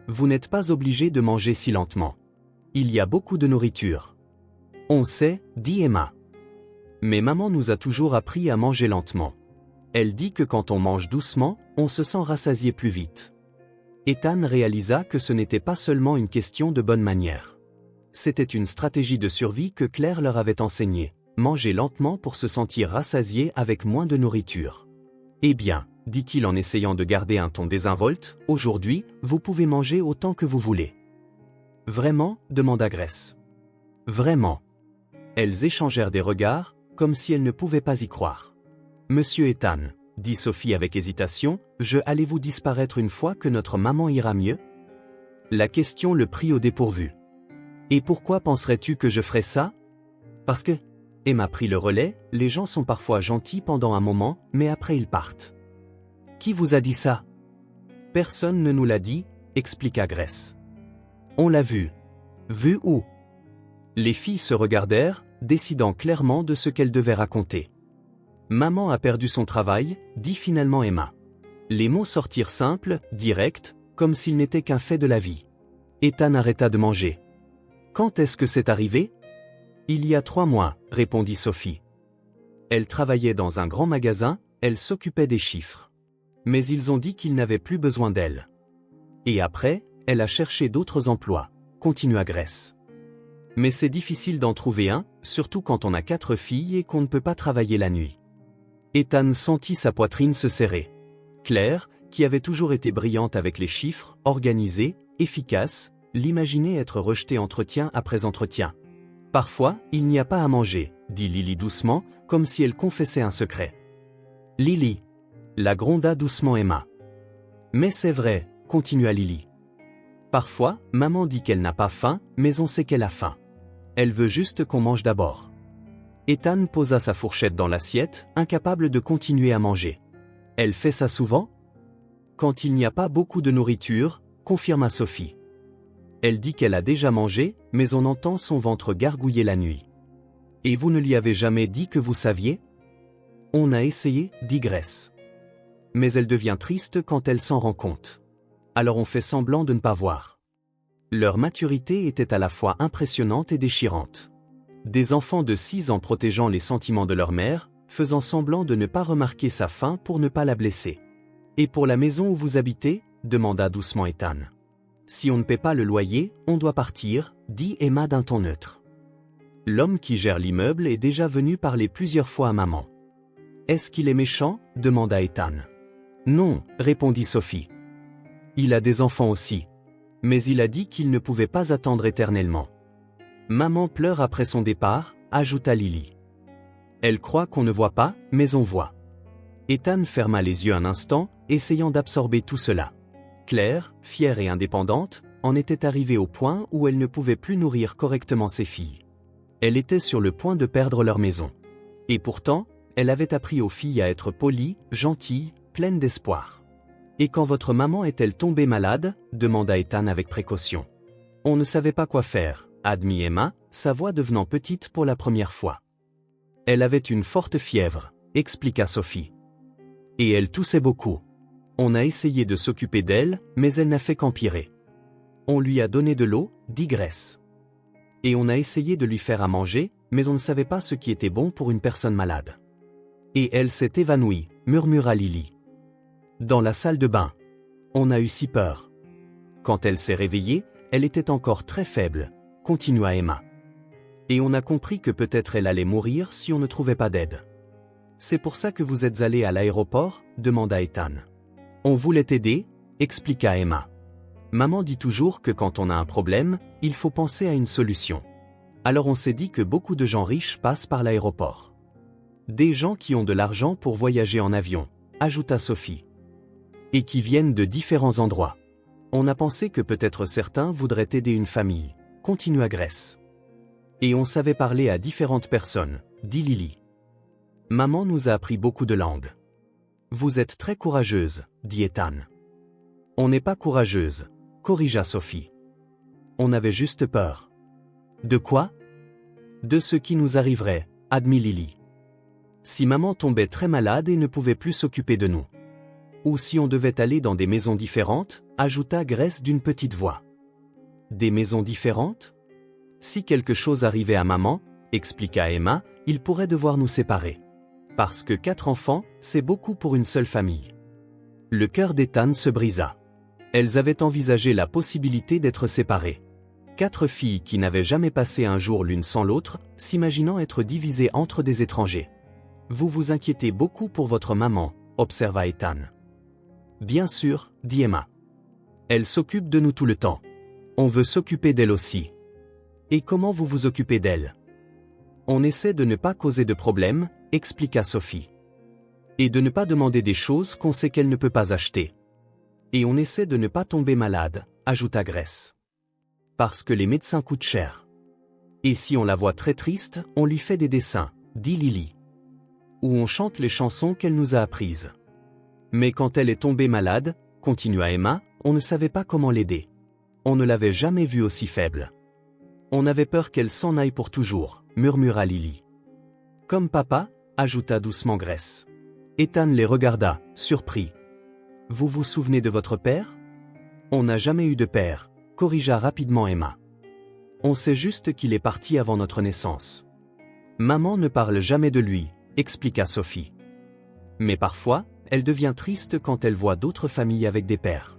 Vous n'êtes pas obligé de manger si lentement. Il y a beaucoup de nourriture. »« On sait » dit Emma. « Mais maman nous a toujours appris à manger lentement. Elle dit que quand on mange doucement, on se sent rassasié plus vite. » Ethan réalisa que ce n'était pas seulement une question de bonne manière. C'était une stratégie de survie que Claire leur avait enseignée, manger lentement pour se sentir rassasié avec moins de nourriture. « Eh bien, » dit-il en essayant de garder un ton désinvolte, « aujourd'hui, vous pouvez manger autant que vous voulez. »« Vraiment » demanda Grace. « Vraiment. » Elles échangèrent des regards, comme si elles ne pouvaient pas y croire. « Monsieur Ethan, » dit Sophie avec hésitation, « allez-vous disparaître une fois que notre maman ira mieux ?» La question le prit au dépourvu. « Et pourquoi penserais-tu que je ferais ça ?»« Parce que... » Emma prit le relais, « les gens sont parfois gentils pendant un moment, mais après ils partent. »« Qui vous a dit ça ?»« Personne ne nous l'a dit, » expliqua Grace. « On l'a vu. »« Vu où ?» Les filles se regardèrent, décidant clairement de ce qu'elles devaient raconter. « Maman a perdu son travail, » dit finalement Emma. Les mots sortirent simples, directs, comme s'ils n'étaient qu'un fait de la vie. Ethan arrêta de manger. « Quand est-ce que c'est arrivé ?»« Il y a 3 mois, » répondit Sophie. Elle travaillait dans un grand magasin, elle s'occupait des chiffres. Mais ils ont dit qu'ils n'avaient plus besoin d'elle. Et après, elle a cherché d'autres emplois, continua Grace. Mais c'est difficile d'en trouver un, surtout quand on a 4 filles et qu'on ne peut pas travailler la nuit. Ethan sentit sa poitrine se serrer. Claire, qui avait toujours été brillante avec les chiffres, organisée, efficace, l'imaginait être rejetée entretien après entretien. Parfois, il n'y a pas à manger, dit Lily doucement, comme si elle confessait un secret. Lily. La gronda doucement Emma. Mais c'est vrai, continua Lily. Parfois, maman dit qu'elle n'a pas faim, mais on sait qu'elle a faim. Elle veut juste qu'on mange d'abord. Ethan posa sa fourchette dans l'assiette, incapable de continuer à manger. Elle fait ça souvent? Quand il n'y a pas beaucoup de nourriture, confirma Sophie. Elle dit qu'elle a déjà mangé, mais on entend son ventre gargouiller la nuit. Et vous ne lui avez jamais dit que vous saviez? On a essayé, dit Grace. Mais elle devient triste quand elle s'en rend compte. Alors on fait semblant de ne pas voir. Leur maturité était à la fois impressionnante et déchirante. Des enfants de 6 ans protégeant les sentiments de leur mère, faisant semblant de ne pas remarquer sa faim pour ne pas la blesser. Et pour la maison où vous habitez? Demanda doucement Ethan. Si on ne paie pas le loyer, on doit partir, dit Emma d'un ton neutre. L'homme qui gère l'immeuble est déjà venu parler plusieurs fois à maman. Est-ce qu'il est méchant? Demanda Ethan. Non, répondit Sophie. Il a des enfants aussi. Mais il a dit qu'il ne pouvait pas attendre éternellement. Maman pleure après son départ, ajouta Lily. Elle croit qu'on ne voit pas, mais on voit. Ethan ferma les yeux un instant, essayant d'absorber tout cela. Claire, fière et indépendante, en était arrivée au point où elle ne pouvait plus nourrir correctement ses filles. Elle était sur le point de perdre leur maison. Et pourtant, elle avait appris aux filles à être polies, gentilles, pleines d'espoir. Et quand votre maman est-elle tombée malade? Demanda Ethan avec précaution. On ne savait pas quoi faire, admit Emma, sa voix devenant petite pour la première fois. Elle avait une forte fièvre, expliqua Sophie. Et elle toussait beaucoup. On a essayé de s'occuper d'elle, mais elle n'a fait qu'empirer. On lui a donné de l'eau, dit Grace. Et on a essayé de lui faire à manger, mais on ne savait pas ce qui était bon pour une personne malade. Et elle s'est évanouie, murmura Lily. Dans la salle de bain. On a eu si peur. Quand elle s'est réveillée, elle était encore très faible, continua Emma. Et on a compris que peut-être elle allait mourir si on ne trouvait pas d'aide. C'est pour ça que vous êtes allés à l'aéroport? Demanda Ethan. On voulait t'aider, expliqua Emma. Maman dit toujours que quand on a un problème, il faut penser à une solution. Alors on s'est dit que beaucoup de gens riches passent par l'aéroport. Des gens qui ont de l'argent pour voyager en avion, ajouta Sophie. Et qui viennent de différents endroits. On a pensé que peut-être certains voudraient aider une famille, continua Grace. Et on savait parler à différentes personnes, dit Lily. Maman nous a appris beaucoup de langues. Vous êtes très courageuse, dit Ethan. On n'est pas courageuse, corrigea Sophie. On avait juste peur. De quoi? De ce qui nous arriverait, admit Lily. Si maman tombait très malade et ne pouvait plus s'occuper de nous. Ou si on devait aller dans des maisons différentes, ajouta Grace d'une petite voix. Des maisons différentes? Si quelque chose arrivait à maman, expliqua Emma, il pourrait devoir nous séparer. Parce que 4 enfants, c'est beaucoup pour une seule famille. Le cœur d'Ethan se brisa. Elles avaient envisagé la possibilité d'être séparées. 4 filles qui n'avaient jamais passé un jour l'une sans l'autre, s'imaginant être divisées entre des étrangers. Vous vous inquiétez beaucoup pour votre maman, observa Ethan. Bien sûr, dit Emma. Elle s'occupe de nous tout le temps. On veut s'occuper d'elle aussi. Et comment vous vous occupez d'elle? On essaie de ne pas causer de problèmes, expliqua Sophie. Et de ne pas demander des choses qu'on sait qu'elle ne peut pas acheter. Et on essaie de ne pas tomber malade, ajouta Grace. Parce que les médecins coûtent cher. Et si on la voit très triste, on lui fait des dessins, dit Lily. Ou on chante les chansons qu'elle nous a apprises. Mais quand elle est tombée malade, continua Emma, on ne savait pas comment l'aider. On ne l'avait jamais vue aussi faible. On avait peur qu'elle s'en aille pour toujours, murmura Lily. Comme papa, ajouta doucement Grace. Ethan les regarda, surpris. Vous vous souvenez de votre père? On n'a jamais eu de père, corrigea rapidement Emma. On sait juste qu'il est parti avant notre naissance. Maman ne parle jamais de lui, expliqua Sophie. Mais parfois, elle devient triste quand elle voit d'autres familles avec des pères.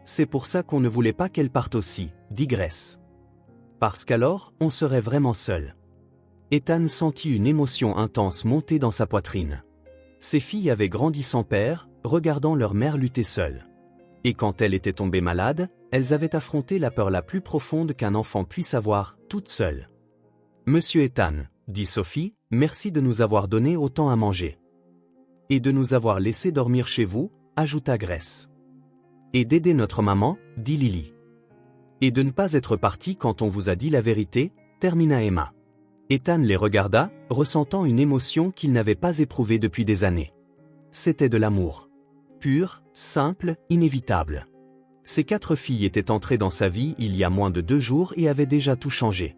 C'est pour ça qu'on ne voulait pas qu'elle parte aussi, dit Grace. Parce qu'alors, on serait vraiment seul. Ethan sentit une émotion intense monter dans sa poitrine. Ces filles avaient grandi sans père, regardant leur mère lutter seule. Et quand elle était tombée malade, elles avaient affronté la peur la plus profonde qu'un enfant puisse avoir, toute seule. « Monsieur Ethan, » dit Sophie, « merci de nous avoir donné autant à manger. Et de nous avoir laissé dormir chez vous, » ajouta Grace. « Et d'aider notre maman, » dit Lily. « Et de ne pas être parti quand on vous a dit la vérité, » termina Emma. Ethan les regarda, ressentant une émotion qu'il n'avait pas éprouvée depuis des années. C'était de l'amour. Pur, simple, inévitable. Ces 4 filles étaient entrées dans sa vie il y a moins de 2 jours et avaient déjà tout changé.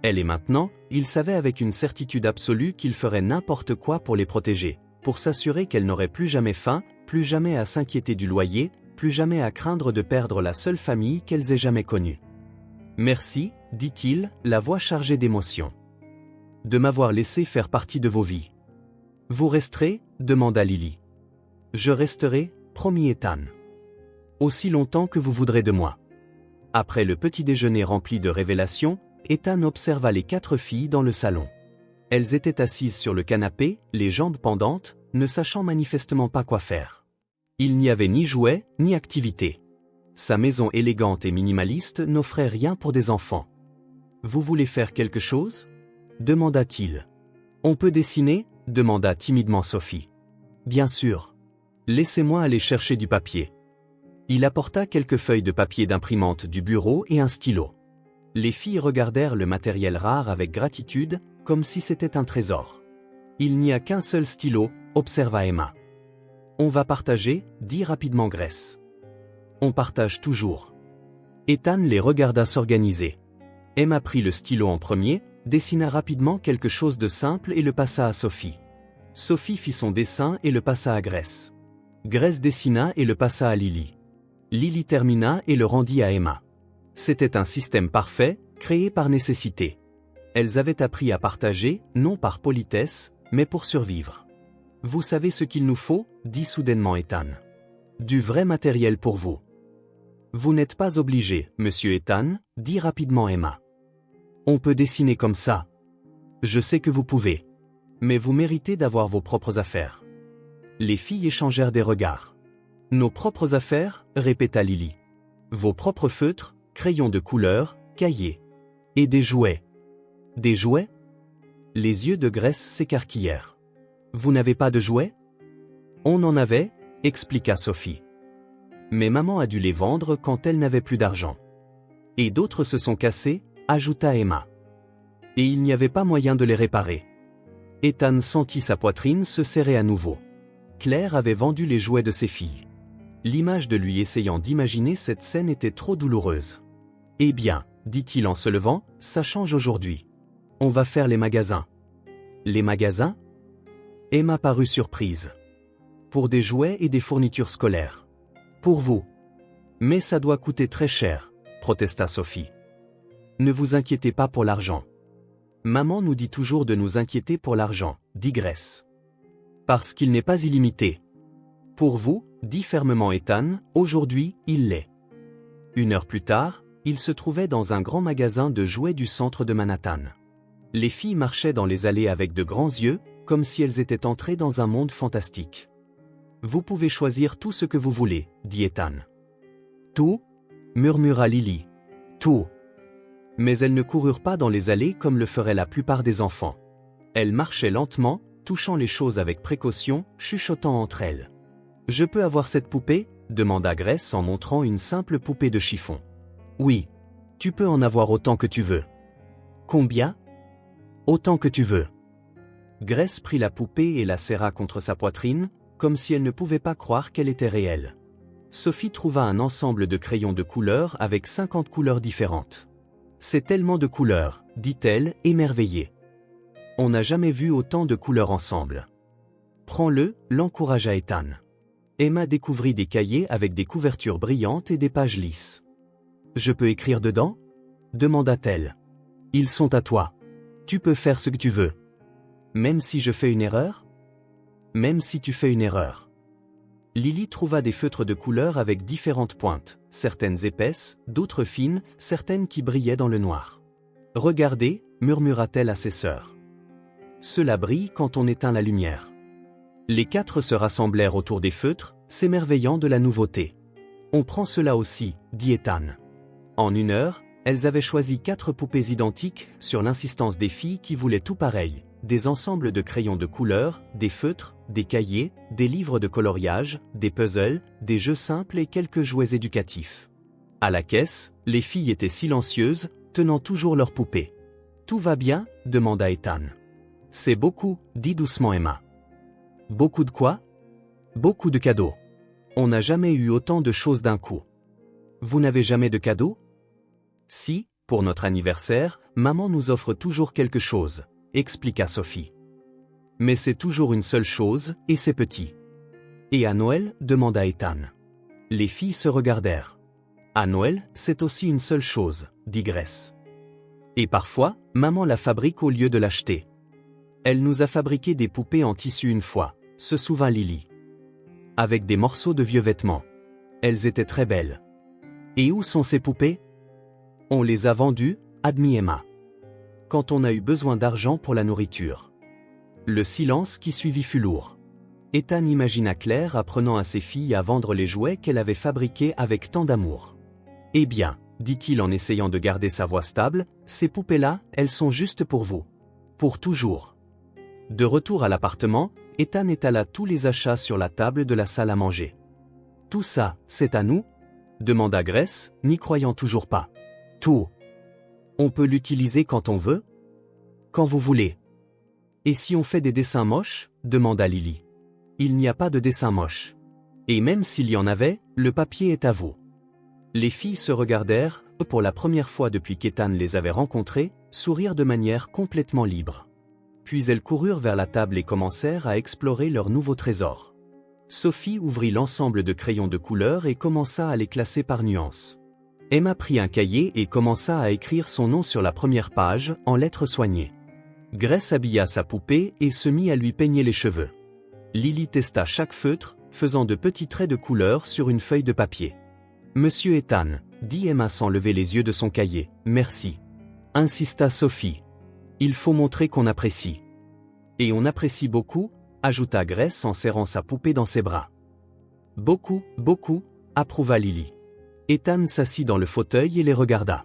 Elle et maintenant, il savait avec une certitude absolue qu'il ferait n'importe quoi pour les protéger, pour s'assurer qu'elles n'auraient plus jamais faim, plus jamais à s'inquiéter du loyer, plus jamais à craindre de perdre la seule famille qu'elles aient jamais connue. « Merci, » dit-il, la voix chargée d'émotion. « De m'avoir laissé faire partie de vos vies. »« Vous resterez ?» demanda Lily. « Je resterai, promit Ethan. Aussi longtemps que vous voudrez de moi. » Après le petit déjeuner rempli de révélations, Ethan observa les 4 filles dans le salon. Elles étaient assises sur le canapé, les jambes pendantes, ne sachant manifestement pas quoi faire. Il n'y avait ni jouets, ni activité. Sa maison élégante et minimaliste n'offrait rien pour des enfants. « Vous voulez faire quelque chose ?» demanda-t-il. « On peut dessiner ?» demanda timidement Sophie. « Bien sûr. Laissez-moi aller chercher du papier. » Il apporta quelques feuilles de papier d'imprimante du bureau et un stylo. Les filles regardèrent le matériel rare avec gratitude, comme si c'était un trésor. « Il n'y a qu'un seul stylo, » observa Emma. « On va partager, » dit rapidement Grace. « On partage toujours. » Ethan les regarda s'organiser. Emma prit le stylo en premier, dessina rapidement quelque chose de simple et le passa à Sophie. Sophie fit son dessin et le passa à Grace. Grace dessina et le passa à Lily. Lily termina et le rendit à Emma. C'était un système parfait, créé par nécessité. Elles avaient appris à partager, non par politesse, mais pour survivre. « Vous savez ce qu'il nous faut ?» dit soudainement Ethan. « Du vrai matériel pour vous. »« Vous n'êtes pas obligé, monsieur Ethan, » dit rapidement Emma. « On peut dessiner comme ça. Je sais que vous pouvez. Mais vous méritez d'avoir vos propres affaires. » Les filles échangèrent des regards. « Nos propres affaires ?» répéta Lily. « Vos propres feutres, crayons de couleur, cahiers. Et des jouets. » « Des jouets ?» Les yeux de Grace s'écarquillèrent. « Vous n'avez pas de jouets ?» « On en avait, » expliqua Sophie. « Mais maman a dû les vendre quand elle n'avait plus d'argent. Et d'autres se sont cassés, » ajouta Emma. « Et il n'y avait pas moyen de les réparer. » Ethan sentit sa poitrine se serrer à nouveau. Claire avait vendu les jouets de ses filles. L'image de lui essayant d'imaginer cette scène était trop douloureuse. « Eh bien, » dit-il en se levant, « ça change aujourd'hui. On va faire les magasins. »« Les magasins ?» Emma parut surprise. « Pour des jouets et des fournitures scolaires. Pour vous. »« Mais ça doit coûter très cher, » protesta Sophie. « Ne vous inquiétez pas pour l'argent. »« Maman nous dit toujours de nous inquiéter pour l'argent, » dit Grace. « Parce qu'il n'est pas illimité. »« Pour vous, » dit fermement Ethan, « aujourd'hui, il l'est. » 1 heure plus tard, il se trouvait dans un grand magasin de jouets du centre de Manhattan. Les filles marchaient dans les allées avec de grands yeux, comme si elles étaient entrées dans un monde fantastique. « Vous pouvez choisir tout ce que vous voulez, » dit Ethan. « Tout ?» murmura Lily. « Tout. » Mais elles ne coururent pas dans les allées comme le feraient la plupart des enfants. Elles marchaient lentement, touchant les choses avec précaution, chuchotant entre elles. « Je peux avoir cette poupée ?» demanda Grace en montrant une simple poupée de chiffon. « Oui. Tu peux en avoir autant que tu veux. »« Combien ?»« Autant que tu veux. » Grace prit la poupée et la serra contre sa poitrine, comme si elle ne pouvait pas croire qu'elle était réelle. Sophie trouva un ensemble de crayons de couleurs avec 50 couleurs différentes. « C'est tellement de couleurs, » dit-elle, émerveillée. « On n'a jamais vu autant de couleurs ensemble. »« Prends-le, » l'encouragea Ethan. Emma découvrit des cahiers avec des couvertures brillantes et des pages lisses. « Je peux écrire dedans ?» demanda-t-elle. « Ils sont à toi. Tu peux faire ce que tu veux. » « Même si je fais une erreur ?»« Même si tu fais une erreur. » Lily trouva des feutres de couleur avec différentes pointes, certaines épaisses, d'autres fines, certaines qui brillaient dans le noir. « Regardez, » murmura-t-elle à ses sœurs. « Cela brille quand on éteint la lumière. » Les quatre se rassemblèrent autour des feutres, s'émerveillant de la nouveauté. On prend cela aussi, dit Ethan. En 1 heure, elles avaient choisi 4 poupées identiques, sur l'insistance des filles qui voulaient tout pareil, des ensembles de crayons de couleur, des feutres, des cahiers, des livres de coloriage, des puzzles, des jeux simples et quelques jouets éducatifs. À la caisse, les filles étaient silencieuses, tenant toujours leurs poupées. « Tout va bien ?» demanda Ethan. « C'est beaucoup, dit doucement Emma. « Beaucoup de quoi ?»« Beaucoup de cadeaux. On n'a jamais eu autant de choses d'un coup. »« Vous n'avez jamais de cadeaux ?»« Si, pour notre anniversaire, maman nous offre toujours quelque chose, » expliqua Sophie. « Mais c'est toujours une seule chose, et c'est petit. »« Et à Noël ?» demanda Ethan. Les filles se regardèrent. « À Noël, c'est aussi une seule chose, » dit Grace. « Et parfois, maman la fabrique au lieu de l'acheter. Elle nous a fabriqué des poupées en tissu une fois, se souvint Lily. Avec des morceaux de vieux vêtements. Elles étaient très belles. Et où sont ces poupées ? On les a vendues, admit Emma. Quand on a eu besoin d'argent pour la nourriture. Le silence qui suivit fut lourd. Ethan imagina Claire apprenant à ses filles à vendre les jouets qu'elle avait fabriqués avec tant d'amour. Eh bien, dit-il en essayant de garder sa voix stable, ces poupées-là, elles sont juste pour vous. Pour toujours. De retour à l'appartement, Ethan étala tous les achats sur la table de la salle à manger. Tout ça, c'est à nous ? demanda Grace, n'y croyant toujours pas. Tout. On peut l'utiliser quand on veut ? Quand vous voulez. Et si on fait des dessins moches ? demanda Lily. Il n'y a pas de dessin moche. Et même s'il y en avait, le papier est à vous. Les filles se regardèrent, pour la première fois depuis qu'Ethan les avait rencontrées, sourire de manière complètement libre. Puis elles coururent vers la table et commencèrent à explorer leur nouveau trésor. Sophie ouvrit l'ensemble de crayons de couleur et commença à les classer par nuances. Emma prit un cahier et commença à écrire son nom sur la première page, en lettres soignées. Grace habilla sa poupée et se mit à lui peigner les cheveux. Lily testa chaque feutre, faisant de petits traits de couleur sur une feuille de papier. « Monsieur Ethan, » dit Emma sans lever les yeux de son cahier, « merci. » Insista Sophie. « Il faut montrer qu'on apprécie. » « Et on apprécie beaucoup, » ajouta Grace en serrant sa poupée dans ses bras. « Beaucoup, beaucoup, » approuva Lily. Ethan s'assit dans le fauteuil et les regarda.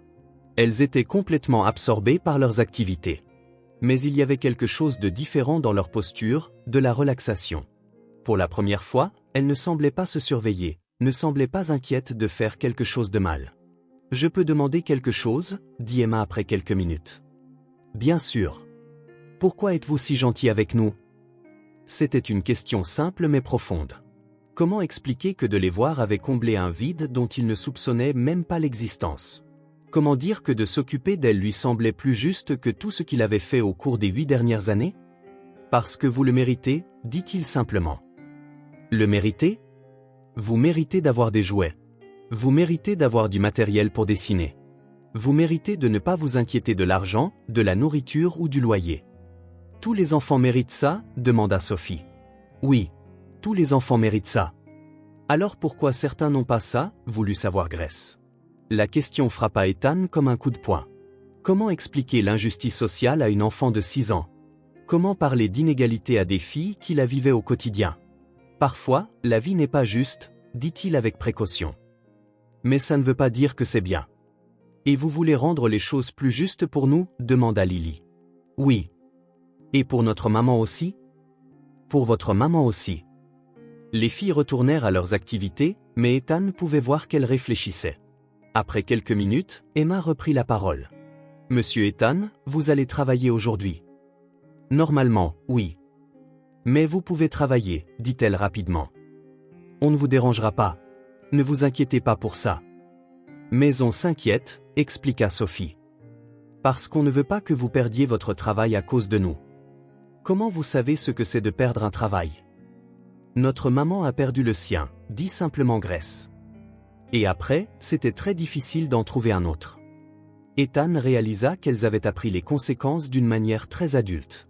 Elles étaient complètement absorbées par leurs activités. Mais il y avait quelque chose de différent dans leur posture, de la relaxation. Pour la première fois, elles ne semblaient pas se surveiller, ne semblaient pas inquiètes de faire quelque chose de mal. « Je peux demander quelque chose ?» dit Emma après quelques minutes. « Bien sûr. Pourquoi êtes-vous si gentil avec nous ?» C'était une question simple mais profonde. Comment expliquer que de les voir avait comblé un vide dont ils ne soupçonnaient même pas l'existence ? Comment dire que de s'occuper d'elle lui semblait plus juste que tout ce qu'il avait fait au cours des 8 dernières années ? Parce que vous le méritez, dit-il simplement. Le méritez ? Vous méritez d'avoir des jouets. Vous méritez d'avoir du matériel pour dessiner. Vous méritez de ne pas vous inquiéter de l'argent, de la nourriture ou du loyer. Tous les enfants méritent ça ? demanda Sophie. Oui. Tous les enfants méritent ça. Alors pourquoi certains n'ont pas ça ? voulut savoir Grace. La question frappa Ethan comme un coup de poing. Comment expliquer l'injustice sociale à une enfant de 6 ans ? Comment parler d'inégalité à des filles qui la vivaient au quotidien ? Parfois, la vie n'est pas juste, dit-il avec précaution. Mais ça ne veut pas dire que c'est bien. Et vous voulez rendre les choses plus justes pour nous ? demanda Lily. Oui. Et pour notre maman aussi ? Pour votre maman aussi. Les filles retournèrent à leurs activités, mais Ethan pouvait voir qu'elles réfléchissaient. Après quelques minutes, Emma reprit la parole. « Monsieur Ethan, vous allez travailler aujourd'hui. » « Normalement, oui. »« Mais vous pouvez travailler, » dit-elle rapidement. « On ne vous dérangera pas. Ne vous inquiétez pas pour ça. »« Mais on s'inquiète, » expliqua Sophie. « Parce qu'on ne veut pas que vous perdiez votre travail à cause de nous. » Comment vous savez ce que c'est de perdre un travail ? Notre maman a perdu le sien, dit simplement Grace. Et après, c'était très difficile d'en trouver un autre. Ethan réalisa qu'elles avaient appris les conséquences d'une manière très adulte.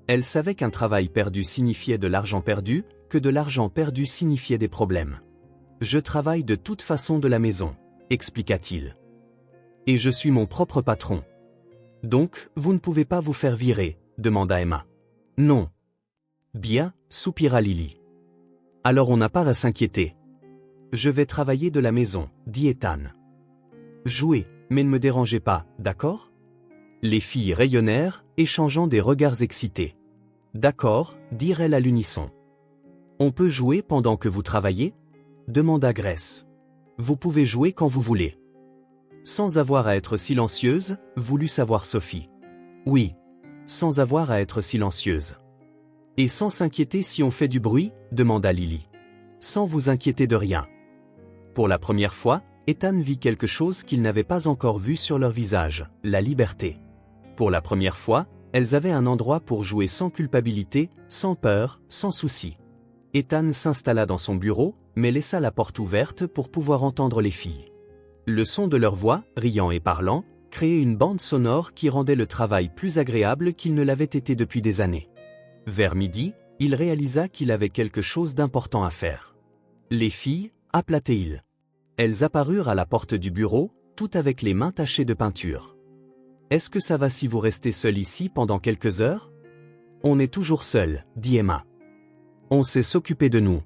Elles savaient qu'un travail perdu signifiait de l'argent perdu, que de l'argent perdu signifiait des problèmes. « Je travaille de toute façon de la maison », expliqua-t-il. « Et je suis mon propre patron. »« Donc, vous ne pouvez pas vous faire virer ?» demanda Emma. « Non. Bien, soupira Lily. Alors on n'a pas à s'inquiéter. Je vais travailler de la maison, dit Ethan. Jouez, mais ne me dérangez pas, d'accord? Les filles rayonnèrent, échangeant des regards excités. D'accord, dirent-elles à l'unisson. On peut jouer pendant que vous travaillez? Demanda Grace. Vous pouvez jouer quand vous voulez. Sans avoir à être silencieuse, voulut savoir Sophie. Oui. Sans avoir à être silencieuse. Et sans s'inquiéter si on fait du bruit? Demanda Lily. Sans vous inquiéter de rien. Pour la première fois, Ethan vit quelque chose qu'il n'avait pas encore vu sur leur visage, la liberté. Pour la première fois, elles avaient un endroit pour jouer sans culpabilité, sans peur, sans souci. Ethan s'installa dans son bureau, mais laissa la porte ouverte pour pouvoir entendre les filles. Le son de leur voix, riant et parlant, créait une bande sonore qui rendait le travail plus agréable qu'il ne l'avait été depuis des années. Vers midi, il réalisa qu'il avait quelque chose d'important à faire. Les filles, appela-t-il. Elles apparurent à la porte du bureau, toutes avec les mains tachées de peinture. Est-ce que ça va si vous restez seul ici pendant quelques heures? On est toujours seul, dit Emma. On sait s'occuper de nous.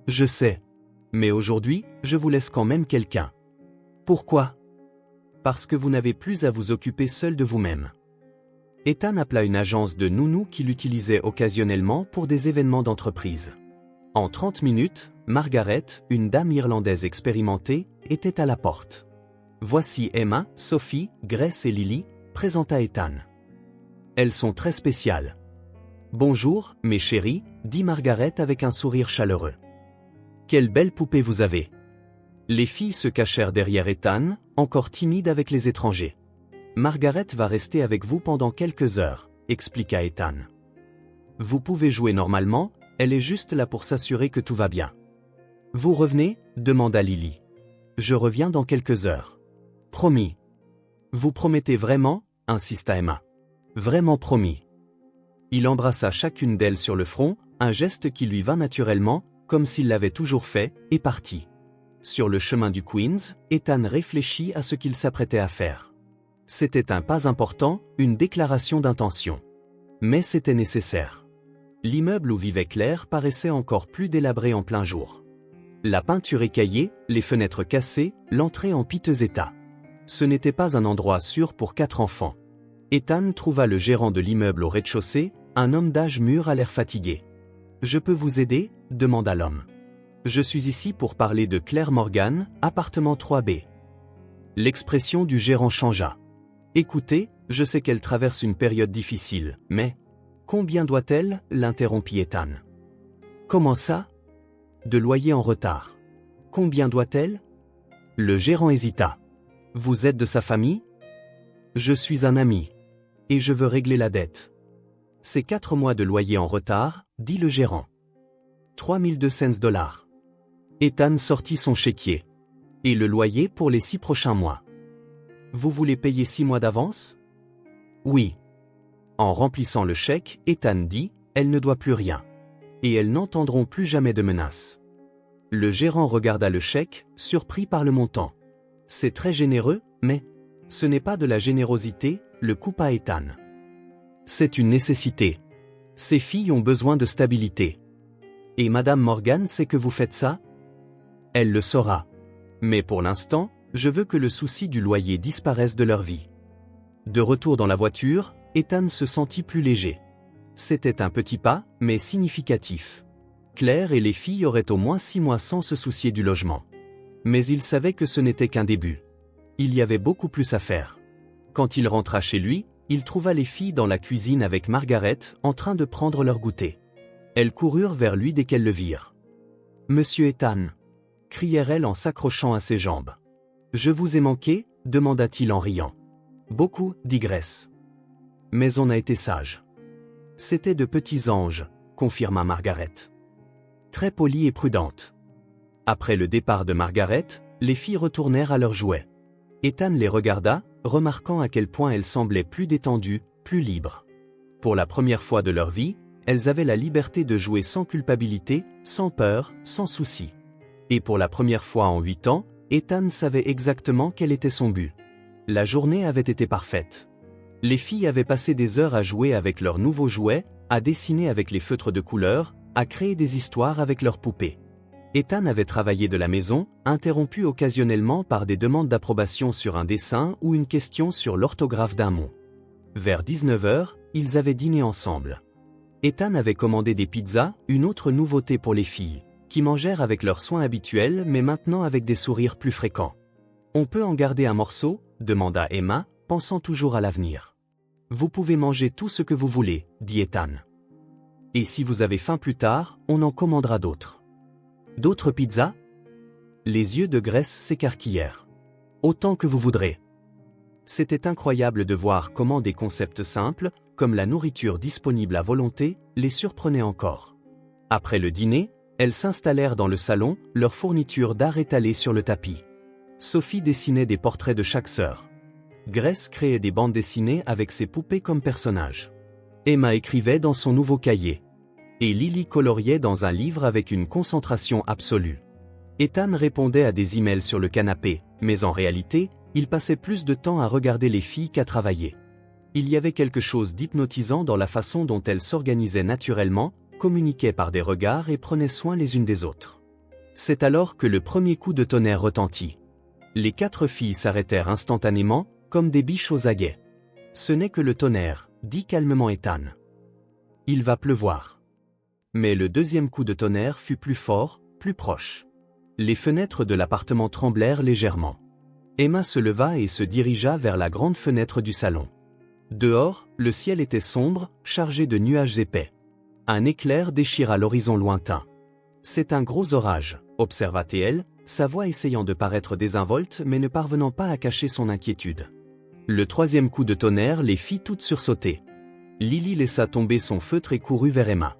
Je sais. Mais aujourd'hui, je vous laisse quand même quelqu'un. Pourquoi? Parce que vous n'avez plus à vous occuper seul de vous-même. Ethan appela une agence de nounous qu'il utilisait occasionnellement pour des événements d'entreprise. En 30 minutes, Margaret, une dame irlandaise expérimentée, était à la porte. Voici Emma, Sophie, Grace et Lily, présenta Ethan. Elles sont très spéciales. Bonjour, mes chéris, dit Margaret avec un sourire chaleureux. Quelle belle poupée vous avez. Les filles se cachèrent derrière Ethan, encore timide avec les étrangers. Margaret va rester avec vous pendant quelques heures, expliqua Ethan. Vous pouvez jouer normalement, elle est juste là pour s'assurer que tout va bien. Vous revenez? Demanda Lily. Je reviens dans quelques heures. Promis. Vous promettez vraiment? Insista Emma. Vraiment promis. Il embrassa chacune d'elles sur le front, un geste qui lui vint naturellement, comme s'il l'avait toujours fait, et partit. Sur le chemin du Queens, Ethan réfléchit à ce qu'il s'apprêtait à faire. C'était un pas important, une déclaration d'intention. Mais c'était nécessaire. L'immeuble où vivait Claire paraissait encore plus délabré en plein jour. La peinture écaillée, les fenêtres cassées, l'entrée en piteux état. Ce n'était pas un endroit sûr pour 4 enfants. Ethan trouva le gérant de l'immeuble au rez-de-chaussée, un homme d'âge mûr à l'air fatigué. « Je peux vous aider ?» demanda l'homme. « Je suis ici pour parler de Claire Morgan, appartement 3B. » L'expression du gérant changea. « Écoutez, je sais qu'elle traverse une période difficile, mais... » Combien doit-elle? L'interrompit Ethan. Comment ça? De loyer en retard. Combien doit-elle? Le gérant hésita. Vous êtes de sa famille? Je suis un ami. Et je veux régler la dette. C'est 4 mois de loyer en retard, dit le gérant. 3200 $. Ethan sortit son chéquier. Et le loyer pour les 6 prochains mois. Vous voulez payer 6 mois d'avance? Oui. En remplissant le chèque, Ethan dit, elle ne doit plus rien. Et elles n'entendront plus jamais de menaces. Le gérant regarda le chèque, surpris par le montant. C'est très généreux, mais ce n'est pas de la générosité, le coupa Ethan. C'est une nécessité. Ces filles ont besoin de stabilité. Et Madame Morgan sait que vous faites ça? Elle le saura. Mais pour l'instant, je veux que le souci du loyer disparaisse de leur vie. De retour dans la voiture, Ethan se sentit plus léger. C'était un petit pas, mais significatif. Claire et les filles auraient au moins 6 mois sans se soucier du logement. Mais il savait que ce n'était qu'un début. Il y avait beaucoup plus à faire. Quand il rentra chez lui, il trouva les filles dans la cuisine avec Margaret, en train de prendre leur goûter. Elles coururent vers lui dès qu'elles le virent. « Monsieur Ethan !» crièrent-elles en s'accrochant à ses jambes. « Je vous ai manqué ?» demanda-t-il en riant. « Beaucoup, dit Grace. Mais on a été sages. »« C'étaient de petits anges, » confirma Margaret. Très polie et prudente. Après le départ de Margaret, les filles retournèrent à leurs jouets. Ethan les regarda, remarquant à quel point elles semblaient plus détendues, plus libres. Pour la première fois de leur vie, elles avaient la liberté de jouer sans culpabilité, sans peur, sans souci. Et pour la première fois en 8 ans, Ethan savait exactement quel était son but. La journée avait été parfaite. Les filles avaient passé des heures à jouer avec leurs nouveaux jouets, à dessiner avec les feutres de couleur, à créer des histoires avec leurs poupées. Ethan avait travaillé de la maison, interrompu occasionnellement par des demandes d'approbation sur un dessin ou une question sur l'orthographe d'un mot. Vers 19 h, ils avaient dîné ensemble. Ethan avait commandé des pizzas, une autre nouveauté pour les filles, qui mangèrent avec leurs soins habituels mais maintenant avec des sourires plus fréquents. « On peut en garder un morceau ?» demanda Emma, pensant toujours à l'avenir. « Vous pouvez manger tout ce que vous voulez, » dit Ethan. « Et si vous avez faim plus tard, on en commandera d'autres. » « D'autres pizzas ?» Les yeux de Grace s'écarquillèrent. « Autant que vous voudrez. » C'était incroyable de voir comment des concepts simples, comme la nourriture disponible à volonté, les surprenaient encore. Après le dîner, elles s'installèrent dans le salon, leur fourniture d'art étalée sur le tapis. Sophie dessinait des portraits de chaque sœur. Grace créait des bandes dessinées avec ses poupées comme personnages. Emma écrivait dans son nouveau cahier. Et Lily coloriait dans un livre avec une concentration absolue. Ethan répondait à des emails sur le canapé, mais en réalité, il passait plus de temps à regarder les filles qu'à travailler. Il y avait quelque chose d'hypnotisant dans la façon dont elles s'organisaient naturellement, communiquaient par des regards et prenaient soin les unes des autres. C'est alors que le premier coup de tonnerre retentit. Les 4 filles s'arrêtèrent instantanément, comme des biches aux aguets. « Ce n'est que le tonnerre, » dit calmement Ethan. « Il va pleuvoir. » Mais le deuxième coup de tonnerre fut plus fort, plus proche. Les fenêtres de l'appartement tremblèrent légèrement. Emma se leva et se dirigea vers la grande fenêtre du salon. Dehors, le ciel était sombre, chargé de nuages épais. Un éclair déchira l'horizon lointain. « C'est un gros orage », observa-t-elle, sa voix essayant de paraître désinvolte mais ne parvenant pas à cacher son inquiétude. Le troisième coup de tonnerre les fit toutes sursauter. Lily laissa tomber son feutre et courut vers Emma.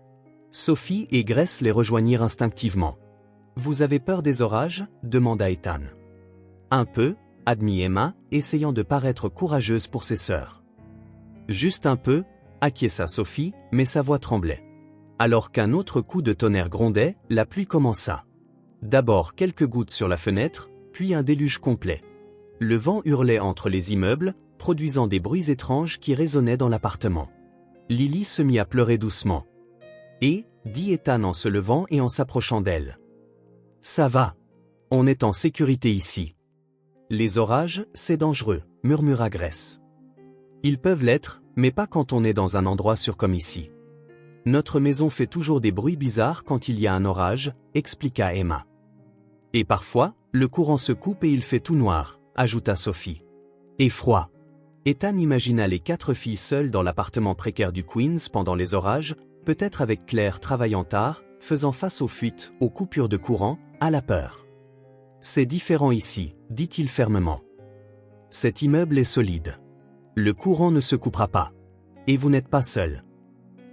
Sophie et Grace les rejoignirent instinctivement. « Vous avez peur des orages ?» demanda Ethan. « Un peu », admit Emma, essayant de paraître courageuse pour ses sœurs. « Juste un peu », acquiesça Sophie, mais sa voix tremblait. Alors qu'un autre coup de tonnerre grondait, la pluie commença. D'abord quelques gouttes sur la fenêtre, puis un déluge complet. Le vent hurlait entre les immeubles, produisant des bruits étranges qui résonnaient dans l'appartement. Lily se mit à pleurer doucement. « Et » dit Ethan en se levant et en s'approchant d'elle. « Ça va. On est en sécurité ici. »« Les orages, c'est dangereux, » murmura Grace. « Ils peuvent l'être, mais pas quand on est dans un endroit sûr comme ici. Notre maison fait toujours des bruits bizarres quand il y a un orage, » expliqua Emma. « Et parfois, le courant se coupe et il fait tout noir, » ajouta Sophie. « Et froid. » Ethan imagina les 4 filles seules dans l'appartement précaire du Queens pendant les orages, peut-être avec Claire travaillant tard, faisant face aux fuites, aux coupures de courant, à la peur. « C'est différent ici, » dit-il fermement. « Cet immeuble est solide. Le courant ne se coupera pas. Et vous n'êtes pas seul. »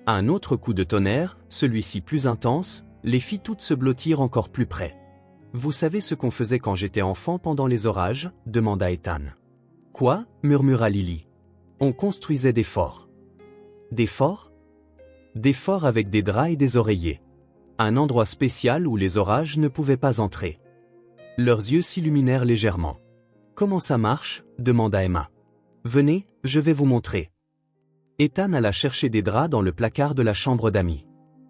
Un autre coup de tonnerre, celui-ci plus intense, les fit toutes se blottir encore plus près. « Vous savez ce qu'on faisait quand j'étais enfant pendant les orages ?» demanda Ethan. « Quoi ?» murmura Lily. « On construisait des forts. »« Des forts ?» Des forts avec des draps et des oreillers. Un endroit spécial où les orages ne pouvaient pas entrer. Leurs yeux s'illuminèrent légèrement. « Comment ça marche ?» demanda Emma. « Venez, je vais vous montrer. » Ethan alla chercher des draps dans le placard de la chambre d'amis.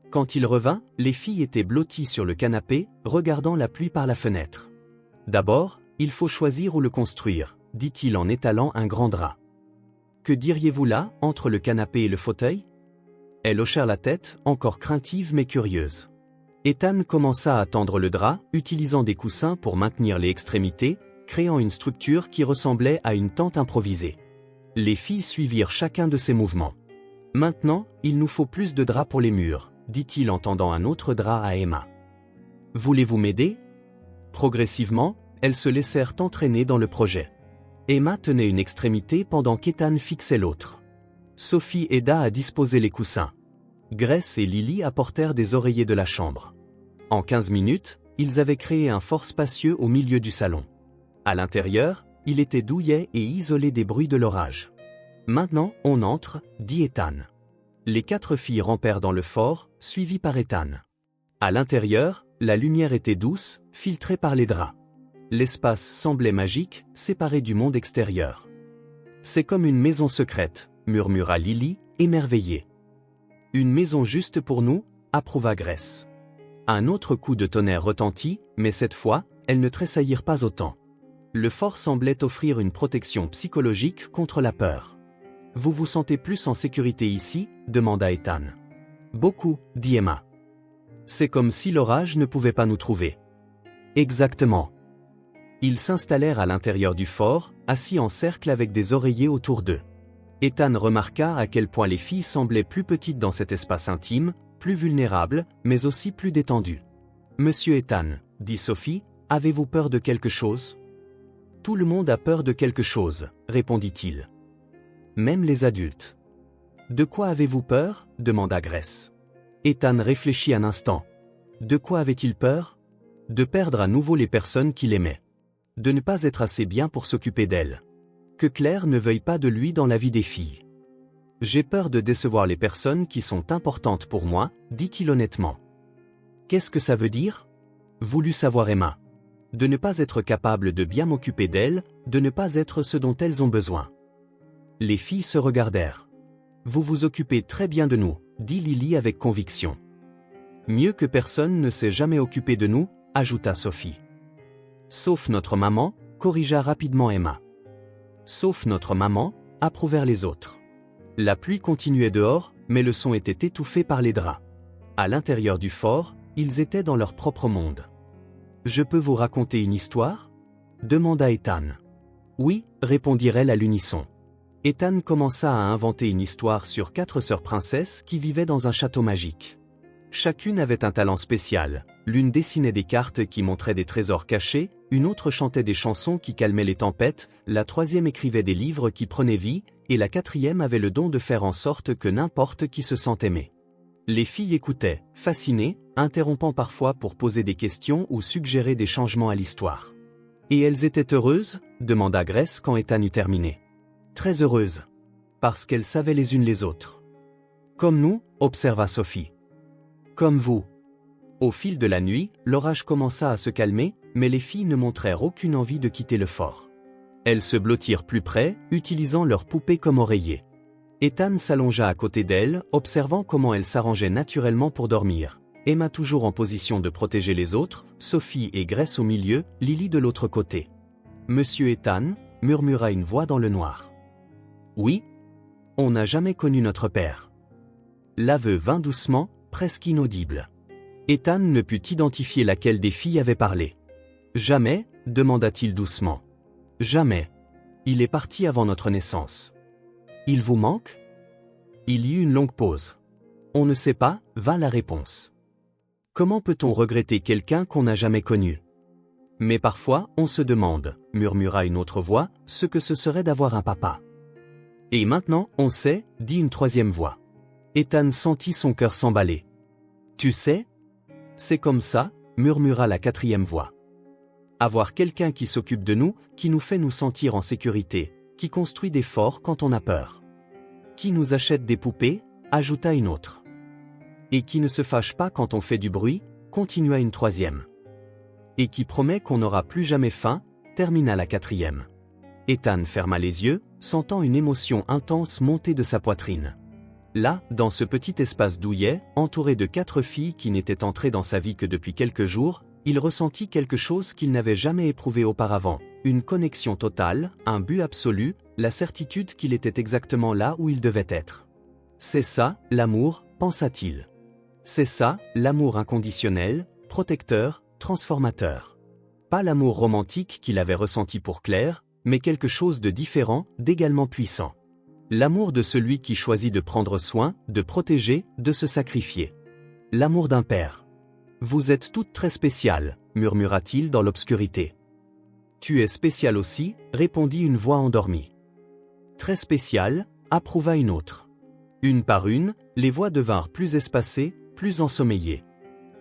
Quand il revint, les filles étaient blotties sur le canapé, regardant la pluie par la fenêtre. « D'abord, il faut choisir où le construire, » dit-il en étalant un grand drap. « Que diriez-vous là, entre le canapé et le fauteuil ?» Elles hochèrent la tête, encore craintives mais curieuses. Ethan commença à tendre le drap, utilisant des coussins pour maintenir les extrémités, créant une structure qui ressemblait à une tente improvisée. Les filles suivirent chacun de ces mouvements. « Maintenant, il nous faut plus de draps pour les murs, » dit-il en tendant un autre drap à Emma. « Voulez-vous m'aider ?» Progressivement, elles se laissèrent entraîner dans le projet. Emma tenait une extrémité pendant qu'Ethan fixait l'autre. Sophie aida à disposer les coussins. Grace et Lily apportèrent des oreillers de la chambre. En 15 minutes, ils avaient créé un fort spacieux au milieu du salon. À l'intérieur, il était douillet et isolé des bruits de l'orage. « Maintenant, on entre, » dit Ethan. Les 4 filles rampèrent dans le fort, suivies par Ethan. À l'intérieur, la lumière était douce, filtrée par les draps. L'espace semblait magique, séparé du monde extérieur. « C'est comme une maison secrète, » murmura Lily, émerveillée. Une maison juste pour nous, approuva Grace. Un autre coup de tonnerre retentit, mais cette fois, elles ne tressaillirent pas autant. Le fort semblait offrir une protection psychologique contre la peur. Vous vous sentez plus en sécurité ici? Demanda Ethan. Beaucoup, dit Emma. C'est comme si l'orage ne pouvait pas nous trouver. Exactement. Ils s'installèrent à l'intérieur du fort, assis en cercle avec des oreillers autour d'eux. Ethan remarqua à quel point les filles semblaient plus petites dans cet espace intime, plus vulnérables, mais aussi plus détendues. Monsieur Ethan, dit Sophie, avez-vous peur de quelque chose? Tout le monde a peur de quelque chose, répondit-il. Même les adultes. De quoi avez-vous peur? Demanda Grace. Ethan réfléchit un instant. De quoi avait-il peur? De perdre à nouveau les personnes qu'il aimait. De ne pas être assez bien pour s'occuper d'elles. Que Claire ne veuille pas de lui dans la vie des filles. J'ai peur de décevoir les personnes qui sont importantes pour moi, dit-il honnêtement. Qu'est-ce que ça veut dire? Voulut savoir Emma. De ne pas être capable de bien m'occuper d'elles, de ne pas être ce dont elles ont besoin. Les filles se regardèrent. Vous vous occupez très bien de nous, dit Lily avec conviction. Mieux que personne ne s'est jamais occupé de nous, ajouta Sophie. Sauf notre maman, corrigea rapidement Emma. Sauf notre maman, approuvèrent les autres. La pluie continuait dehors, mais le son était étouffé par les draps. À l'intérieur du fort, ils étaient dans leur propre monde. Je peux vous raconter une histoire? Demanda Ethan. Oui, répondirent-elles à l'unisson. Ethan commença à inventer une histoire sur 4 sœurs princesses qui vivaient dans un château magique. Chacune avait un talent spécial, l'une dessinait des cartes qui montraient des trésors cachés, une autre chantait des chansons qui calmaient les tempêtes, la troisième écrivait des livres qui prenaient vie, et la quatrième avait le don de faire en sorte que n'importe qui se sent aimé. Les filles écoutaient, fascinées, interrompant parfois pour poser des questions ou suggérer des changements à l'histoire. Et elles étaient heureuses? Demanda Grace quand Ethan eut terminé. Très heureuses. Parce qu'elles savaient les unes les autres. Comme nous, observa Sophie. Comme vous. Au fil de la nuit, l'orage commença à se calmer, mais les filles ne montrèrent aucune envie de quitter le fort. Elles se blottirent plus près, utilisant leurs poupées comme oreillers. Ethan s'allongea à côté d'elle, observant comment elles s'arrangeaient naturellement pour dormir. Emma toujours en position de protéger les autres, Sophie et Grace au milieu, Lily de l'autre côté. Monsieur Ethan, murmura une voix dans le noir. Oui. On n'a jamais connu notre père. L'aveu vint doucement, presque inaudible. Ethan ne put identifier laquelle des filles avait parlé. Jamais, demanda-t-il doucement. Jamais. Il est parti avant notre naissance. Il vous manque? Il y eut une longue pause. On ne sait pas, vint la réponse. Comment peut-on regretter quelqu'un qu'on n'a jamais connu? Mais parfois, on se demande, murmura une autre voix, ce que ce serait d'avoir un papa. Et maintenant, on sait, dit une troisième voix. Ethan sentit son cœur s'emballer. Tu sais? C'est comme ça, murmura la quatrième voix. Avoir quelqu'un qui s'occupe de nous, qui nous fait nous sentir en sécurité, qui construit des forts quand on a peur. Qui nous achète des poupées, ajouta une autre. Et qui ne se fâche pas quand on fait du bruit, continua une troisième. Et qui promet qu'on n'aura plus jamais faim, termina la quatrième. Ethan ferma les yeux, sentant une émotion intense monter de sa poitrine. Là, dans ce petit espace douillet, entouré de 4 filles qui n'étaient entrées dans sa vie que depuis quelques jours, il ressentit quelque chose qu'il n'avait jamais éprouvé auparavant, une connexion totale, un but absolu, la certitude qu'il était exactement là où il devait être. C'est ça, l'amour, pensa-t-il. C'est ça, l'amour inconditionnel, protecteur, transformateur. Pas l'amour romantique qu'il avait ressenti pour Claire, mais quelque chose de différent, d'également puissant. L'amour de celui qui choisit de prendre soin, de protéger, de se sacrifier. L'amour d'un père. Vous êtes toutes très spéciales, murmura-t-il dans l'obscurité. Tu es spéciale aussi, répondit une voix endormie. Très spéciale, approuva une autre. Une par une, les voix devinrent plus espacées, plus ensommeillées.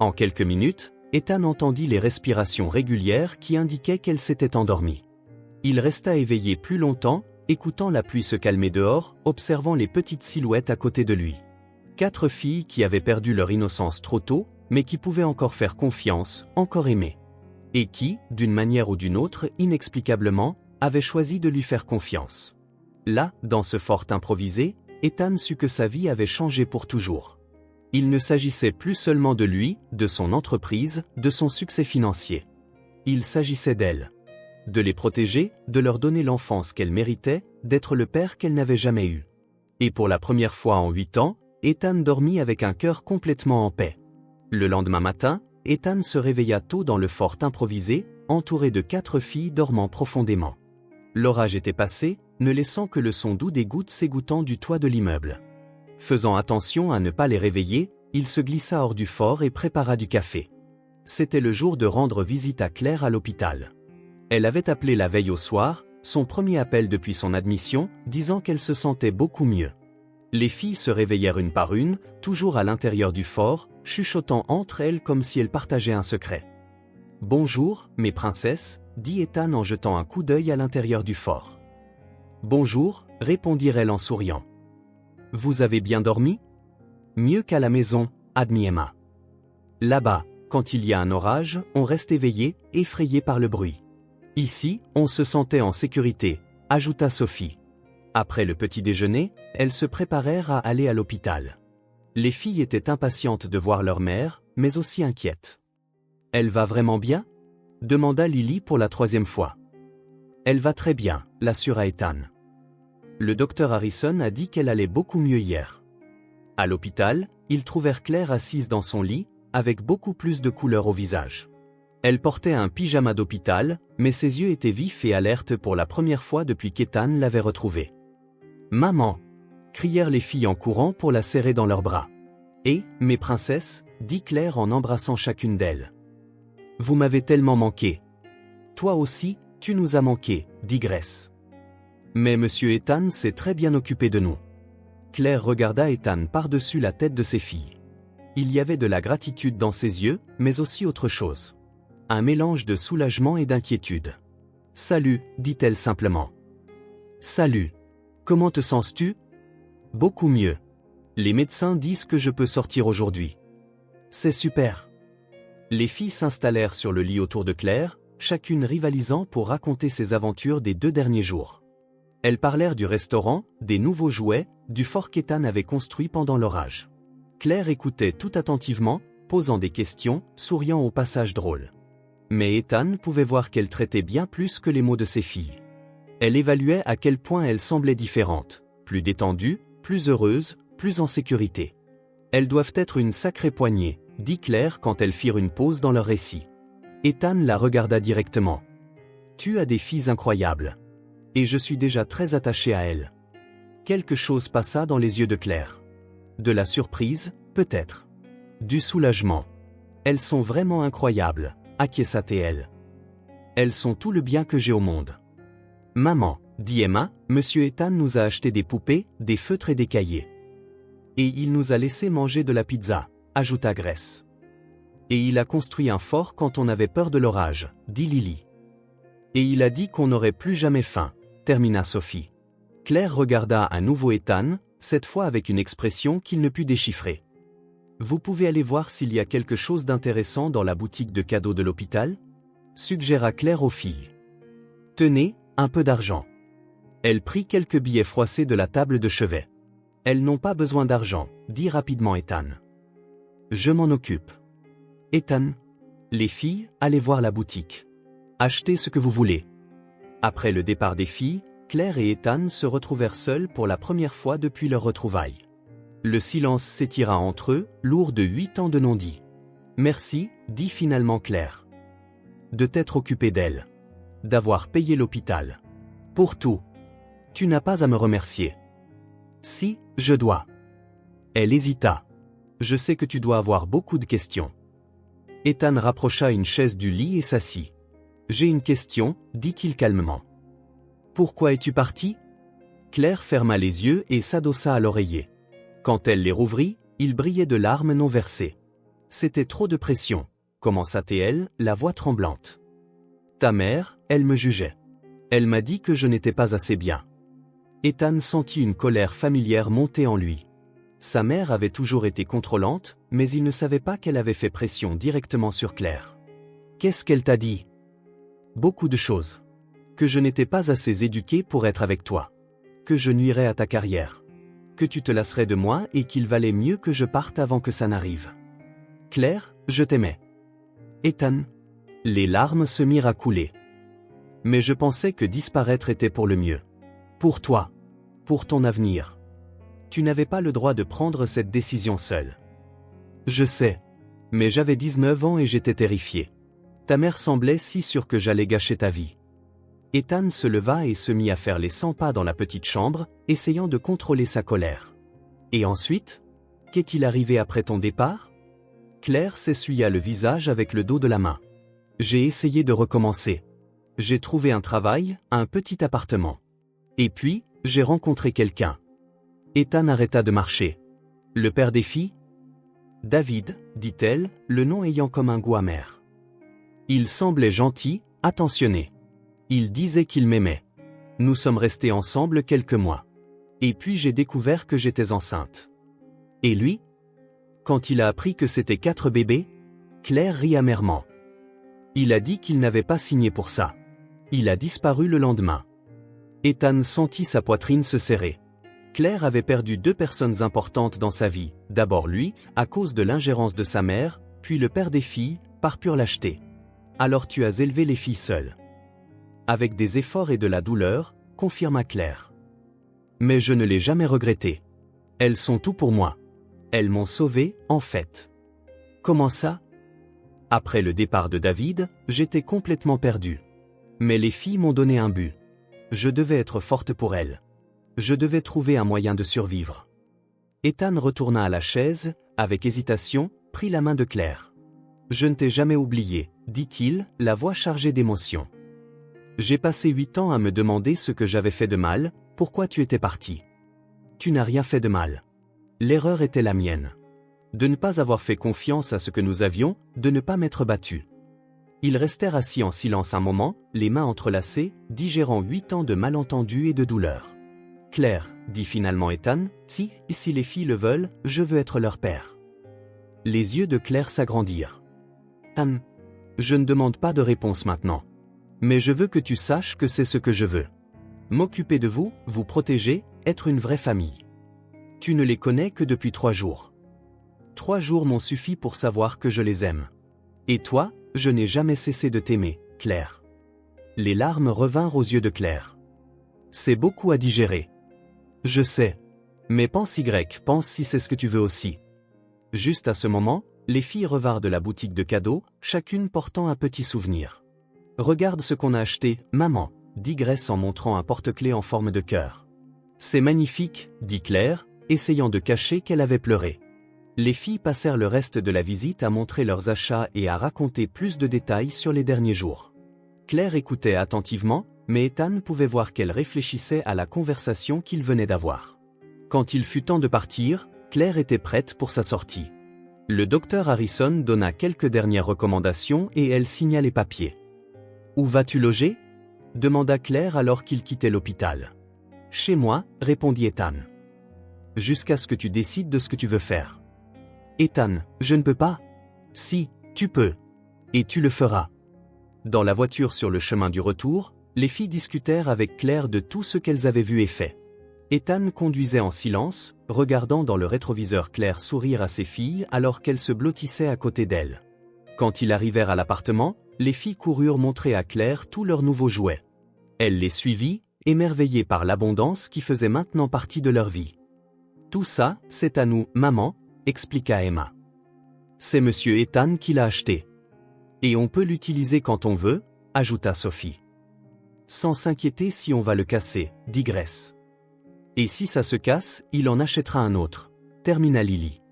En quelques minutes, Ethan entendit les respirations régulières qui indiquaient qu'elle s'était endormie. Il resta éveillé plus longtemps, écoutant la pluie se calmer dehors, observant les petites silhouettes à côté de lui. 4 filles qui avaient perdu leur innocence trop tôt, mais qui pouvaient encore faire confiance, encore aimer. Et qui, d'une manière ou d'une autre, inexplicablement, avaient choisi de lui faire confiance. Là, dans ce fort improvisé, Ethan sut que sa vie avait changé pour toujours. Il ne s'agissait plus seulement de lui, de son entreprise, de son succès financier. Il s'agissait d'elle. De les protéger, de leur donner l'enfance qu'elle méritait, d'être le père qu'elle n'avait jamais eu. Et pour la première fois en 8 ans, Ethan dormit avec un cœur complètement en paix. Le lendemain matin, Ethan se réveilla tôt dans le fort improvisé, entouré de 4 filles dormant profondément. L'orage était passé, ne laissant que le son doux des gouttes s'égouttant du toit de l'immeuble. Faisant attention à ne pas les réveiller, il se glissa hors du fort et prépara du café. C'était le jour de rendre visite à Claire à l'hôpital. Elle avait appelé la veille au soir, son premier appel depuis son admission, disant qu'elle se sentait beaucoup mieux. Les filles se réveillèrent une par une, toujours à l'intérieur du fort, chuchotant entre elles comme si elles partageaient un secret. « Bonjour, mes princesses », dit Ethan en jetant un coup d'œil à l'intérieur du fort. « Bonjour », répondirent-elles en souriant. « Vous avez bien dormi ?»« Mieux qu'à la maison », admit Emma. « Là-bas, quand il y a un orage, on reste éveillé, effrayé par le bruit. Ici, on se sentait en sécurité, ajouta Sophie. Après le petit déjeuner, elles se préparèrent à aller à l'hôpital. Les filles étaient impatientes de voir leur mère, mais aussi inquiètes. « Elle va vraiment bien ?» demanda Lily pour la 3e fois. « Elle va très bien », l'assura Ethan. Le docteur Harrison a dit qu'elle allait beaucoup mieux hier. À l'hôpital, ils trouvèrent Claire assise dans son lit, avec beaucoup plus de couleur au visage. Elle portait un pyjama d'hôpital, mais ses yeux étaient vifs et alertes pour la première fois depuis qu'Ethan l'avait retrouvée. « Maman !» crièrent les filles en courant pour la serrer dans leurs bras. « Et, mes princesses » dit Claire en embrassant chacune d'elles. « Vous m'avez tellement manqué. »« Toi aussi, tu nous as manqué » dit Grace. « Mais monsieur Ethan s'est très bien occupé de nous. » Claire regarda Ethan par-dessus la tête de ses filles. Il y avait de la gratitude dans ses yeux, mais aussi autre chose. Un mélange de soulagement et d'inquiétude. « Salut » dit-elle simplement. « Salut. Comment te sens-tu ?»« Beaucoup mieux. Les médecins disent que je peux sortir aujourd'hui. »« C'est super. » Les filles s'installèrent sur le lit autour de Claire, chacune rivalisant pour raconter ses aventures des 2 derniers jours. Elles parlèrent du restaurant, des nouveaux jouets, du fort qu'Ethan avait construit pendant l'orage. Claire écoutait tout attentivement, posant des questions, souriant au passage drôle. Mais Ethan pouvait voir qu'elle traitait bien plus que les mots de ses filles. Elle évaluait à quel point elles semblaient différentes, plus détendues, plus heureuses, plus en sécurité. Elles doivent être une sacrée poignée, dit Claire quand elles firent une pause dans leur récit. Ethan la regarda directement. « Tu as des filles incroyables. Et je suis déjà très attaché à elles. » Quelque chose passa dans les yeux de Claire. De la surprise, peut-être. Du soulagement. « Elles sont vraiment incroyables », acquiesça-t-elle. « Elles sont tout le bien que j'ai au monde. »« Maman, » dit Emma, « Monsieur Ethan nous a acheté des poupées, des feutres et des cahiers. Et il nous a laissé manger de la pizza, ajouta Grace. Et il a construit un fort quand on avait peur de l'orage, dit Lily. Et il a dit qu'on n'aurait plus jamais faim, termina Sophie. Claire regarda à nouveau Ethan, cette fois avec une expression qu'il ne put déchiffrer. Vous pouvez aller voir s'il y a quelque chose d'intéressant dans la boutique de cadeaux de l'hôpital ? Suggéra Claire aux filles. Tenez, un peu d'argent. Elle prit quelques billets froissés de la table de chevet. Elles n'ont pas besoin d'argent, dit rapidement Ethan. Je m'en occupe. Ethan. Les filles, allez voir la boutique. Achetez ce que vous voulez. Après le départ des filles, Claire et Ethan se retrouvèrent seuls pour la première fois depuis leur retrouvaille. Le silence s'étira entre eux, lourd de 8 ans de non-dit. Merci, dit finalement Claire. De t'être occupée d'elle. D'avoir payé l'hôpital. Pour tout. Tu n'as pas à me remercier. Si, je dois. Elle hésita. Je sais que tu dois avoir beaucoup de questions. Ethan rapprocha une chaise du lit et s'assit. J'ai une question, dit-il calmement. Pourquoi es-tu partie ? Claire ferma les yeux et s'adossa à l'oreiller. Quand elle les rouvrit, il brillait de larmes non versées. C'était trop de pression, commença-t-elle, la voix tremblante. Ta mère, elle me jugeait. Elle m'a dit que je n'étais pas assez bien. Ethan sentit une colère familière monter en lui. Sa mère avait toujours été contrôlante, mais il ne savait pas qu'elle avait fait pression directement sur Claire. Qu'est-ce qu'elle t'a dit ? Beaucoup de choses. Que je n'étais pas assez éduquée pour être avec toi. Que je nuirais à ta carrière. que tu te lasserais de moi et qu'il valait mieux que je parte avant que ça n'arrive. Claire, je t'aimais. Ethan. Les larmes se mirent à couler. Mais je pensais que disparaître était pour le mieux. Pour toi. Pour ton avenir. Tu n'avais pas le droit de prendre cette décision seule. Je sais. Mais j'avais 19 ans et j'étais terrifié. Ta mère semblait si sûre que j'allais gâcher ta vie. Ethan se leva et se mit à faire les 100 pas dans la petite chambre, essayant de contrôler sa colère. Et ensuite? Qu'est-il arrivé après ton départ? Claire s'essuya le visage avec le dos de la main. J'ai essayé de recommencer. J'ai trouvé un travail, un petit appartement. Et puis, j'ai rencontré quelqu'un. Ethan arrêta de marcher. Le père des filles? David, dit-elle, le nom ayant comme un goût amer. Il semblait gentil, attentionné. Il disait qu'il m'aimait. Nous sommes restés ensemble quelques mois. Et puis j'ai découvert que j'étais enceinte. Et lui? Quand il a appris que c'était 4 bébés? Claire rit amèrement. Il a dit qu'il n'avait pas signé pour ça. Il a disparu le lendemain. Ethan sentit sa poitrine se serrer. Claire avait perdu 2 personnes importantes dans sa vie, d'abord lui, à cause de l'ingérence de sa mère, puis le père des filles, par pure lâcheté. Alors tu as élevé les filles seules. Avec des efforts et de la douleur, confirma Claire. Mais je ne l'ai jamais regretté. Elles sont tout pour moi. Elles m'ont sauvé, en fait. Comment ça? Après le départ de David, j'étais complètement perdu. Mais les filles m'ont donné un but. Je devais être forte pour elles. Je devais trouver un moyen de survivre. Ethan retourna à la chaise, avec hésitation, prit la main de Claire. Je ne t'ai jamais oublié, dit-il, la voix chargée d'émotion. J'ai passé 8 ans à me demander ce que j'avais fait de mal, pourquoi tu étais parti. Tu n'as rien fait de mal. L'erreur était la mienne. De ne pas avoir fait confiance à ce que nous avions, de ne pas m'être battu. Ils restèrent assis en silence un moment, les mains entrelacées, digérant 8 ans de malentendus et de douleurs. Claire, dit finalement Ethan, si les filles le veulent, je veux être leur père. Les yeux de Claire s'agrandirent. Anne, je ne demande pas de réponse maintenant. Mais je veux que tu saches que c'est ce que je veux. M'occuper de vous, vous protéger, être une vraie famille. Tu ne les connais que depuis 3 jours. 3 jours m'ont suffi pour savoir que je les aime. Et toi, je n'ai jamais cessé de t'aimer, Claire. Les larmes revinrent aux yeux de Claire. C'est beaucoup à digérer. Je sais. Mais pense si c'est ce que tu veux aussi. Juste à ce moment, les filles revinrent de la boutique de cadeaux, chacune portant un petit souvenir. Regarde ce qu'on a acheté, maman, dit Grace en montrant un porte-clés en forme de cœur. C'est magnifique, dit Claire, essayant de cacher qu'elle avait pleuré. Les filles passèrent le reste de la visite à montrer leurs achats et à raconter plus de détails sur les derniers jours. Claire écoutait attentivement, mais Ethan pouvait voir qu'elle réfléchissait à la conversation qu'il venait d'avoir. Quand il fut temps de partir, Claire était prête pour sa sortie. Le docteur Harrison donna quelques dernières recommandations et elle signa les papiers. « Où vas-tu loger » demanda Claire alors qu'il quittait l'hôpital. « Chez moi » répondit Ethan. « Jusqu'à ce que tu décides de ce que tu veux faire. » Ethan, je ne peux pas. Si, tu peux. Et tu le feras. Dans la voiture sur le chemin du retour, les filles discutèrent avec Claire de tout ce qu'elles avaient vu et fait. Ethan conduisait en silence, regardant dans le rétroviseur Claire sourire à ses filles alors qu'elles se blottissaient à côté d'elle. Quand ils arrivèrent à l'appartement, les filles coururent montrer à Claire tous leurs nouveaux jouets. Elle les suivit, émerveillée par l'abondance qui faisait maintenant partie de leur vie. « Tout ça, c'est à nous, maman », expliqua Emma. « C'est monsieur Ethan qui l'a acheté. Et on peut l'utiliser quand on veut », ajouta Sophie. « Sans s'inquiéter si on va le casser, dit Grace. Et si ça se casse, il en achètera un autre, termina Lily.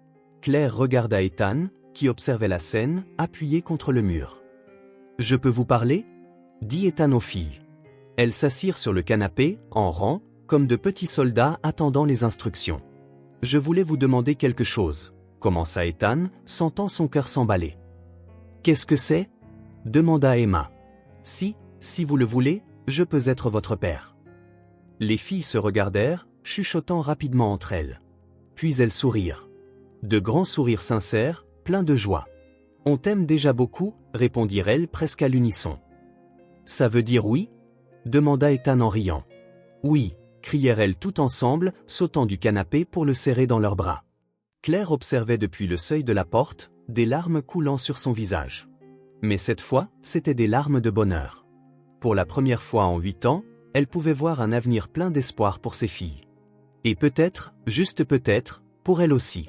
Claire regarda Ethan, qui observait la scène, appuyé contre le mur. « Je peux vous parler » dit Ethan aux filles. Elles s'assirent sur le canapé, en rang, comme de petits soldats attendant les instructions. « Je voulais vous demander quelque chose, » commença Ethan, sentant son cœur s'emballer. « Qu'est-ce que c'est » demanda Emma. « Si vous le voulez, je peux être votre père. » Les filles se regardèrent, chuchotant rapidement entre elles. Puis elles sourirent. De grands sourires sincères, pleins de joie. « On t'aime déjà beaucoup » répondirent-elles presque à l'unisson. « Ça veut dire oui » demanda Ethan en riant. « Oui, crièrent-elles toutes ensemble, sautant du canapé pour le serrer dans leurs bras. Claire observait depuis le seuil de la porte, des larmes coulant sur son visage. Mais cette fois, c'étaient des larmes de bonheur. Pour la première fois en 8 ans, elle pouvait voir un avenir plein d'espoir pour ses filles. Et peut-être, juste peut-être, pour elle aussi.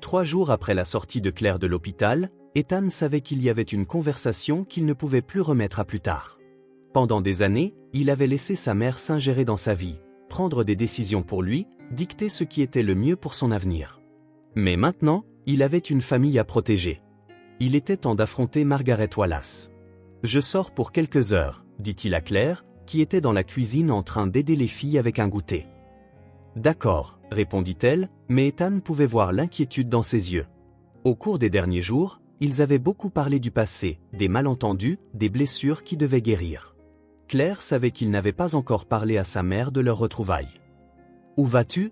3 jours après la sortie de Claire de l'hôpital, Ethan savait qu'il y avait une conversation qu'il ne pouvait plus remettre à plus tard. Pendant des années, il avait laissé sa mère s'ingérer dans sa vie, prendre des décisions pour lui, dicter ce qui était le mieux pour son avenir. Mais maintenant, il avait une famille à protéger. Il était temps d'affronter Margaret Wallace. « Je sors pour quelques heures », dit-il à Claire, qui était dans la cuisine en train d'aider les filles avec un goûter. « D'accord », répondit-elle, mais Ethan pouvait voir l'inquiétude dans ses yeux. Au cours des derniers jours, ils avaient beaucoup parlé du passé, des malentendus, des blessures qui devaient guérir. Claire savait qu'il n'avait pas encore parlé à sa mère de leur retrouvailles. « Où vas-tu »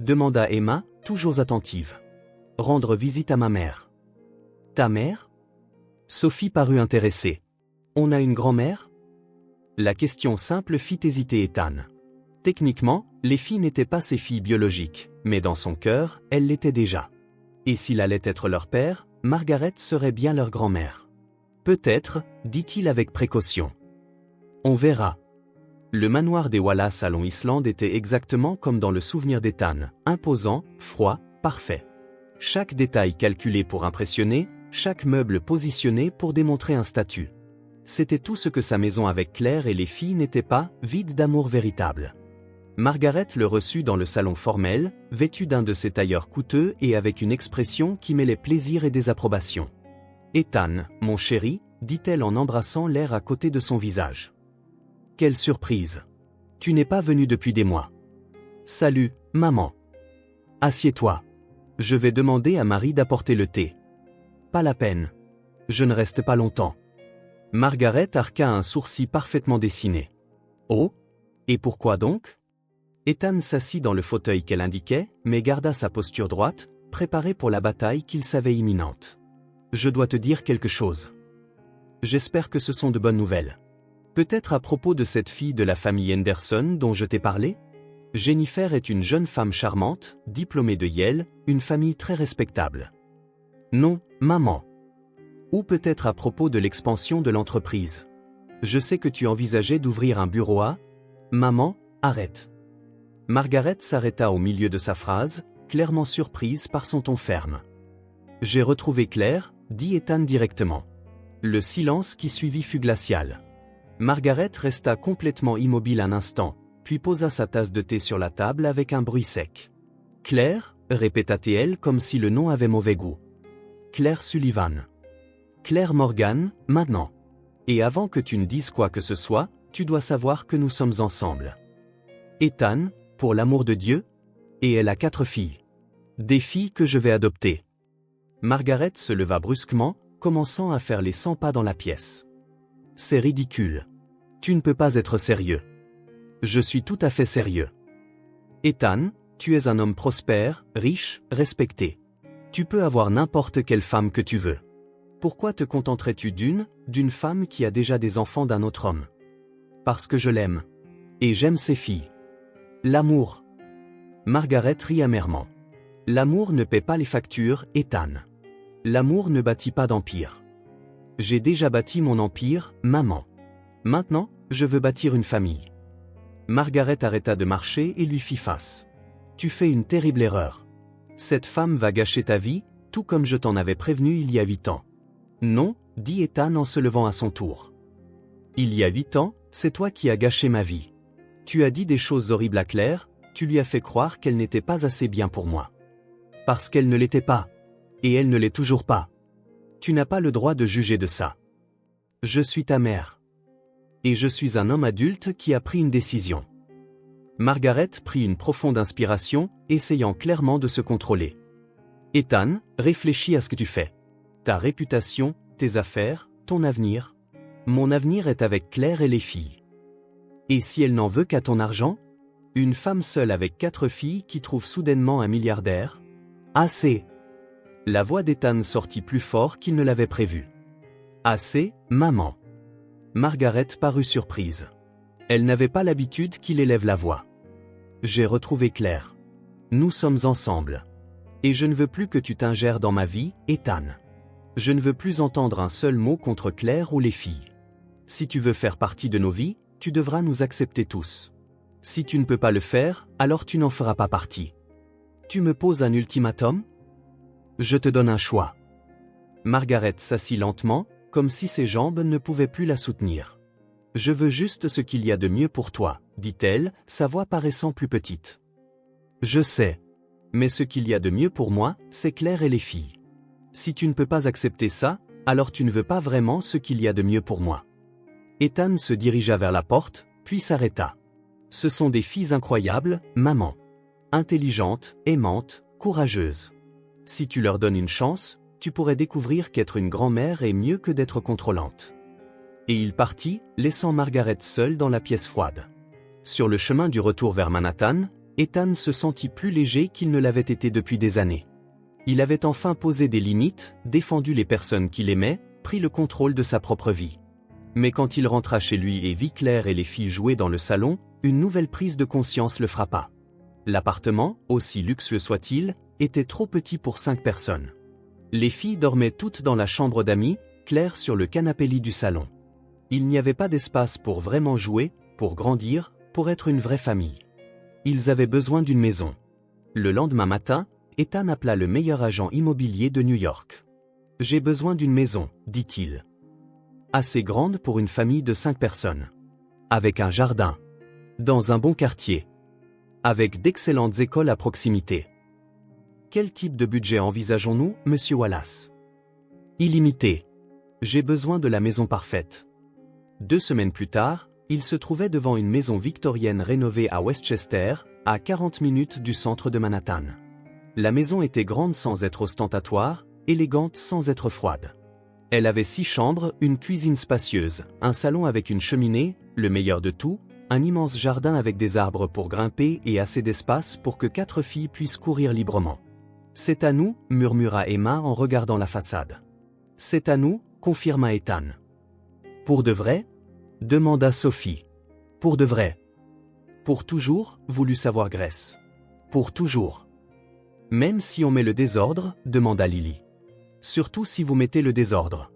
demanda Emma, toujours attentive. « Rendre visite à ma mère. »« Ta mère » Sophie parut intéressée. « On a une grand-mère » La question simple fit hésiter Ethan. Techniquement, les filles n'étaient pas ses filles biologiques, mais dans son cœur, elles l'étaient déjà. Et s'il allait être leur père, Margaret serait bien leur grand-mère. Peut-être, dit-il avec précaution. On verra. Le manoir des Wallace à Long Island était exactement comme dans le souvenir d'Ethan, imposant, froid, parfait. Chaque détail calculé pour impressionner, chaque meuble positionné pour démontrer un statut. C'était tout ce que sa maison avec Claire et les filles n'était pas, vide d'amour véritable. Margaret le reçut dans le salon formel, vêtu d'un de ses tailleurs coûteux et avec une expression qui mêlait plaisir et désapprobation. « Ethan, mon chéri », dit-elle en embrassant l'air à côté de son visage. « Quelle surprise. Tu n'es pas venu depuis des mois. »« Salut, maman. »« Assieds-toi. Je vais demander à Marie d'apporter le thé. »« Pas la peine. Je ne reste pas longtemps. » Margaret arqua un sourcil parfaitement dessiné. « Oh ? Et pourquoi donc ?» Ethan s'assit dans le fauteuil qu'elle indiquait, mais garda sa posture droite, préparé pour la bataille qu'il savait imminente. « Je dois te dire quelque chose. J'espère que ce sont de bonnes nouvelles. Peut-être à propos de cette fille de la famille Henderson dont je t'ai parlé ? Jennifer est une jeune femme charmante, diplômée de Yale, une famille très respectable. Non, maman. Ou peut-être à propos de l'expansion de l'entreprise. Je sais que tu envisageais d'ouvrir un bureau à... Maman, arrête. » Margaret s'arrêta au milieu de sa phrase, clairement surprise par son ton ferme. « J'ai retrouvé Claire », dit Ethan directement. Le silence qui suivit fut glacial. Margaret resta complètement immobile un instant, puis posa sa tasse de thé sur la table avec un bruit sec. « Claire » répéta-t-elle comme si le nom avait mauvais goût. « Claire Sullivan. Claire Morgan, maintenant. Et avant que tu ne dises quoi que ce soit, tu dois savoir que nous sommes ensemble. Ethan, pour l'amour de Dieu. Et elle a 4 filles. Des filles que je vais adopter. » Margaret se leva brusquement, commençant à faire les 100 pas dans la pièce. « C'est ridicule. Tu ne peux pas être sérieux. »« Je suis tout à fait sérieux. Ethan, tu es un homme prospère, riche, respecté. Tu peux avoir n'importe quelle femme que tu veux. Pourquoi te contenterais-tu d'une femme qui a déjà des enfants d'un autre homme ? Parce que je l'aime. Et j'aime ses filles. L'amour. » Margaret rit amèrement. « L'amour ne paie pas les factures, Ethan. L'amour ne bâtit pas d'empire. J'ai déjà bâti mon empire, maman. Maintenant, je veux bâtir une famille. » Margaret arrêta de marcher et lui fit face. « Tu fais une terrible erreur. Cette femme va gâcher ta vie, tout comme je t'en avais prévenu il y a 8 ans. » « Non, » dit Ethan en se levant à son tour. « Il y a 8 ans, c'est toi qui as gâché ma vie. Tu as dit des choses horribles à Claire, tu lui as fait croire qu'elle n'était pas assez bien pour moi. Parce qu'elle ne l'était pas. Et elle ne l'est toujours pas. Tu n'as pas le droit de juger de ça. Je suis ta mère. Et je suis un homme adulte qui a pris une décision. » Margaret prit une profonde inspiration, essayant clairement de se contrôler. « Ethan, réfléchis à ce que tu fais. Ta réputation, tes affaires, ton avenir. Mon avenir est avec Claire et les filles. Et si elle n'en veut qu'à ton argent ? Une femme seule avec 4 filles qui trouve soudainement un milliardaire ? Assez !» La voix d'Ethan sortit plus fort qu'il ne l'avait prévu. « Assez, maman. » Margaret parut surprise. Elle n'avait pas l'habitude qu'il élève la voix. J'ai retrouvé Claire. Nous sommes ensemble. Et je ne veux plus que tu t'ingères dans ma vie, Ethan. Je ne veux plus entendre un seul mot contre Claire ou les filles. Si tu veux faire partie de nos vies, tu devras nous accepter tous. Si tu ne peux pas le faire, alors tu n'en feras pas partie. Tu me poses un ultimatum? Je te donne un choix. Margaret s'assit lentement, comme si ses jambes ne pouvaient plus la soutenir. Je veux juste ce qu'il y a de mieux pour toi, dit-elle, sa voix paraissant plus petite. Je sais. Mais ce qu'il y a de mieux pour moi, c'est Claire et les filles. Si tu ne peux pas accepter ça, alors tu ne veux pas vraiment ce qu'il y a de mieux pour moi. Ethan se dirigea vers la porte, puis s'arrêta. Ce sont des filles incroyables, maman. Intelligentes, aimantes, courageuses. Si tu leur donnes une chance, tu pourrais découvrir qu'être une grand-mère est mieux que d'être contrôlante. Et il partit, laissant Margaret seule dans la pièce froide. Sur le chemin du retour vers Manhattan, Ethan se sentit plus léger qu'il ne l'avait été depuis des années. Il avait enfin posé des limites, défendu les personnes qu'il aimait, pris le contrôle de sa propre vie. Mais quand il rentra chez lui et vit Claire et les filles jouer dans le salon, une nouvelle prise de conscience le frappa. L'appartement, aussi luxueux soit-il, était trop petit pour 5 personnes. Les filles dormaient toutes dans la chambre d'amis, Claire sur le canapé-lit du salon. Il n'y avait pas d'espace pour vraiment jouer, pour grandir, pour être une vraie famille. Ils avaient besoin d'une maison. Le lendemain matin, Ethan appela le meilleur agent immobilier de New York. « J'ai besoin d'une maison, dit-il. Assez grande pour une famille de 5 personnes. Avec un jardin. Dans un bon quartier. Avec d'excellentes écoles à proximité. Quel type de budget envisageons-nous, Monsieur Wallace? Illimité. J'ai besoin de la maison parfaite. » 2 semaines plus tard, il se trouvait devant une maison victorienne rénovée à Westchester, à 40 minutes du centre de Manhattan. La maison était grande sans être ostentatoire, élégante sans être froide. Elle avait 6 chambres, une cuisine spacieuse, un salon avec une cheminée, le meilleur de tout, un immense jardin avec des arbres pour grimper et assez d'espace pour que 4 filles puissent courir librement. « C'est à nous, murmura Emma en regardant la façade. « C'est à nous, confirma Ethan. « Pour de vrai ?» demanda Sophie. « Pour de vrai. »« Pour toujours ?» voulut savoir Grace. « Pour toujours. »« Même si on met le désordre ?» demanda Lily. « Surtout si vous mettez le désordre. »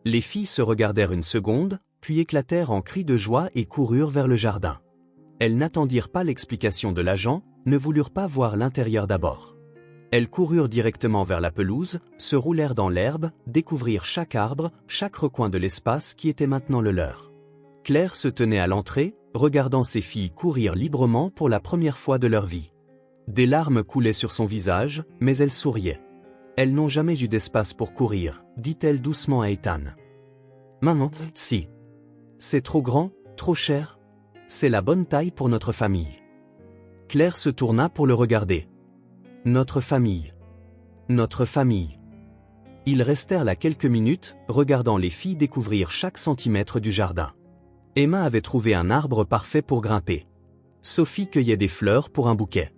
Les filles se regardèrent une seconde, puis éclatèrent en cris de joie et coururent vers le jardin. Elles n'attendirent pas l'explication de l'agent, ne voulurent pas voir l'intérieur d'abord. Elles coururent directement vers la pelouse, se roulèrent dans l'herbe, découvrirent chaque arbre, chaque recoin de l'espace qui était maintenant le leur. Claire se tenait à l'entrée, regardant ses filles courir librement pour la première fois de leur vie. Des larmes coulaient sur son visage, mais elle souriait. « Elles n'ont jamais eu d'espace pour courir, » dit-elle doucement à Ethan. « Maman, si. C'est trop grand, trop cher. C'est la bonne taille pour notre famille. » Claire se tourna pour le regarder. « Notre famille. Notre famille. » Ils restèrent là quelques minutes, regardant les filles découvrir chaque centimètre du jardin. Emma avait trouvé un arbre parfait pour grimper. Sophie cueillait des fleurs pour un bouquet.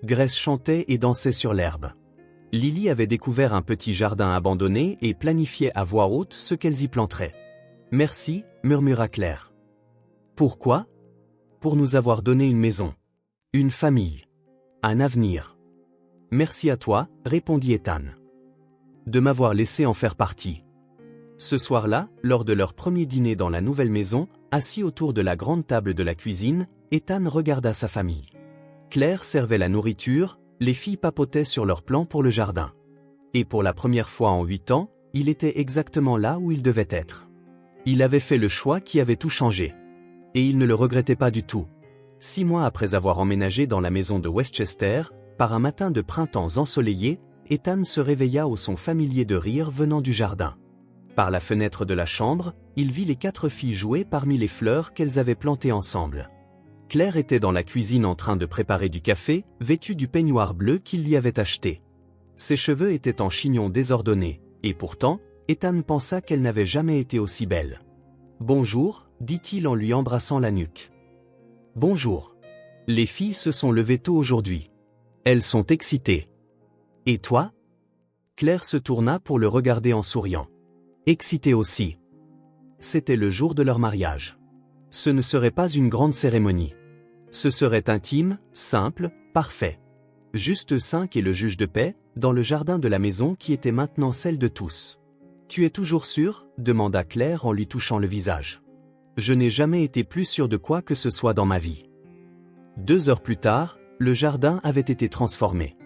Grace chantait et dansait sur l'herbe. Lily avait découvert un petit jardin abandonné et planifiait à voix haute ce qu'elles y planteraient. « Merci, » murmura Claire. « Pourquoi ? Pour nous avoir donné une maison. Une famille. Un avenir. »« Merci à toi, » répondit Ethan. « De m'avoir laissé en faire partie. » Ce soir-là, lors de leur premier dîner dans la nouvelle maison, assis autour de la grande table de la cuisine, Ethan regarda sa famille. Claire servait la nourriture, les filles papotaient sur leurs plans pour le jardin. Et pour la première fois en 8 ans, il était exactement là où il devait être. Il avait fait le choix qui avait tout changé. Et il ne le regrettait pas du tout. 6 mois après avoir emménagé dans la maison de Westchester, par un matin de printemps ensoleillé, Ethan se réveilla au son familier de rire venant du jardin. Par la fenêtre de la chambre, il vit les 4 filles jouer parmi les fleurs qu'elles avaient plantées ensemble. Claire était dans la cuisine en train de préparer du café, vêtue du peignoir bleu qu'il lui avait acheté. Ses cheveux étaient en chignon désordonné, et pourtant, Ethan pensa qu'elle n'avait jamais été aussi belle. « Bonjour », dit-il en lui embrassant la nuque. « Bonjour. Les filles se sont levées tôt aujourd'hui. Elles sont excitées. Et toi ?» Claire se tourna pour le regarder en souriant. Excitée aussi. C'était le jour de leur mariage. Ce ne serait pas une grande cérémonie. Ce serait intime, simple, parfait. Juste 5 et le juge de paix, dans le jardin de la maison qui était maintenant celle de tous. Tu es toujours sûr? Demanda Claire en lui touchant le visage. Je n'ai jamais été plus sûr de quoi que ce soit dans ma vie. 2 heures plus tard, le jardin avait été transformé.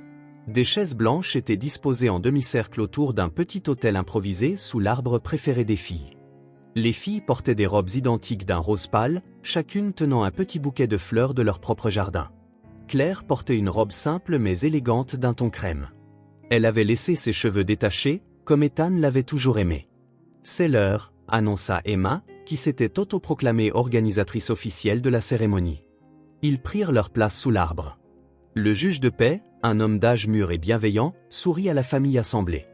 Des chaises blanches étaient disposées en demi-cercle autour d'un petit autel improvisé sous l'arbre préféré des filles. Les filles portaient des robes identiques d'un rose pâle, chacune tenant un petit bouquet de fleurs de leur propre jardin. Claire portait une robe simple mais élégante d'un ton crème. Elle avait laissé ses cheveux détachés, comme Ethan l'avait toujours aimé. C'est l'heure, annonça Emma, qui s'était autoproclamée organisatrice officielle de la cérémonie. Ils prirent leur place sous l'arbre. Le juge de paix, un homme d'âge mûr et bienveillant, sourit à la famille assemblée.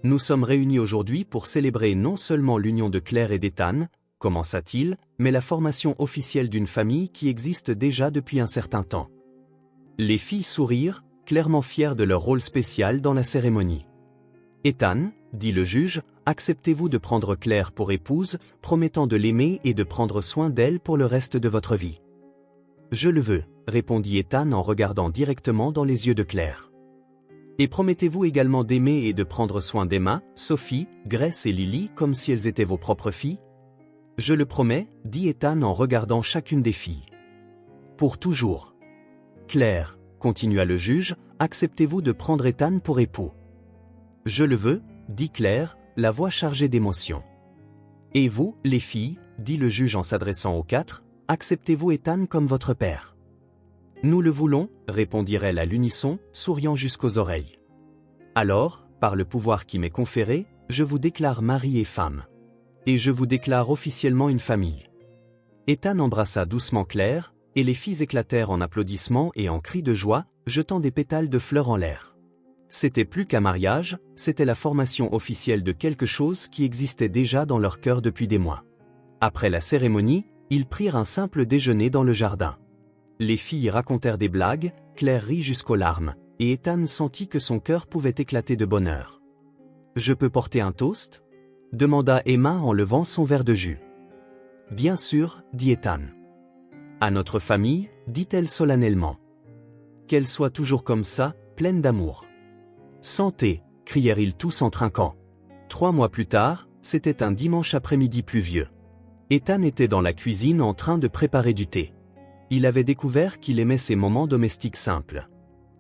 Nous sommes réunis aujourd'hui pour célébrer non seulement l'union de Claire et d'Ethan, commença-t-il, mais la formation officielle d'une famille qui existe déjà depuis un certain temps. Les filles sourirent, clairement fières de leur rôle spécial dans la cérémonie. Ethan, dit le juge, acceptez-vous de prendre Claire pour épouse, promettant de l'aimer et de prendre soin d'elle pour le reste de votre vie? Je le veux, répondit Ethan en regardant directement dans les yeux de Claire. Et promettez-vous également d'aimer et de prendre soin d'Emma, Sophie, Grace et Lily comme si elles étaient vos propres filles? Je le promets, dit Ethan en regardant chacune des filles. Pour toujours. Claire, continua le juge, acceptez-vous de prendre Ethan pour époux? Je le veux, dit Claire, la voix chargée d'émotion. Et vous, les filles, dit le juge en s'adressant aux 4, acceptez-vous Ethan comme votre père? Nous le voulons, répondirent-elles à l'unisson, souriant jusqu'aux oreilles. Alors, par le pouvoir qui m'est conféré, je vous déclare mari et femme. Et je vous déclare officiellement une famille. Ethan embrassa doucement Claire, et les filles éclatèrent en applaudissements et en cris de joie, jetant des pétales de fleurs en l'air. C'était plus qu'un mariage, c'était la formation officielle de quelque chose qui existait déjà dans leur cœur depuis des mois. Après la cérémonie, ils prirent un simple déjeuner dans le jardin. Les filles racontèrent des blagues, Claire rit jusqu'aux larmes, et Ethan sentit que son cœur pouvait éclater de bonheur. « Je peux porter un toast ?» demanda Emma en levant son verre de jus. « Bien sûr, dit Ethan. »« À notre famille, dit-elle solennellement. Qu'elle soit toujours comme ça, pleine d'amour. »« Santé !» crièrent-ils tous en trinquant. 3 mois plus tard, c'était un dimanche après-midi pluvieux. Ethan était dans la cuisine en train de préparer du thé. Il avait découvert qu'il aimait ces moments domestiques simples.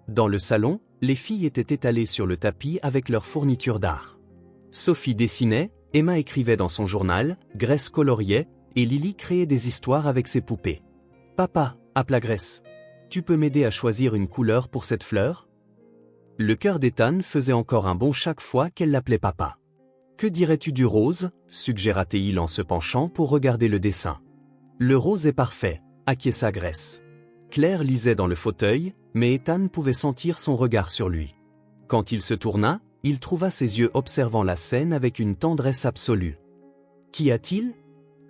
Dans le salon, les filles étaient étalées sur le tapis avec leurs fournitures d'art. Sophie dessinait, Emma écrivait dans son journal, Grace coloriait, et Lily créait des histoires avec ses poupées. « Papa » appela Grace. « Tu peux m'aider à choisir une couleur pour cette fleur ?» Le cœur d'Ethan faisait encore un bond chaque fois qu'elle l'appelait papa. « Que dirais-tu du rose » suggéra-t-il en se penchant pour regarder le dessin. « Le rose est parfait » acquiesça Grace. Claire lisait dans le fauteuil, mais Ethan pouvait sentir son regard sur lui. Quand il se tourna, il trouva ses yeux observant la scène avec une tendresse absolue. « Qu'y a-t-il »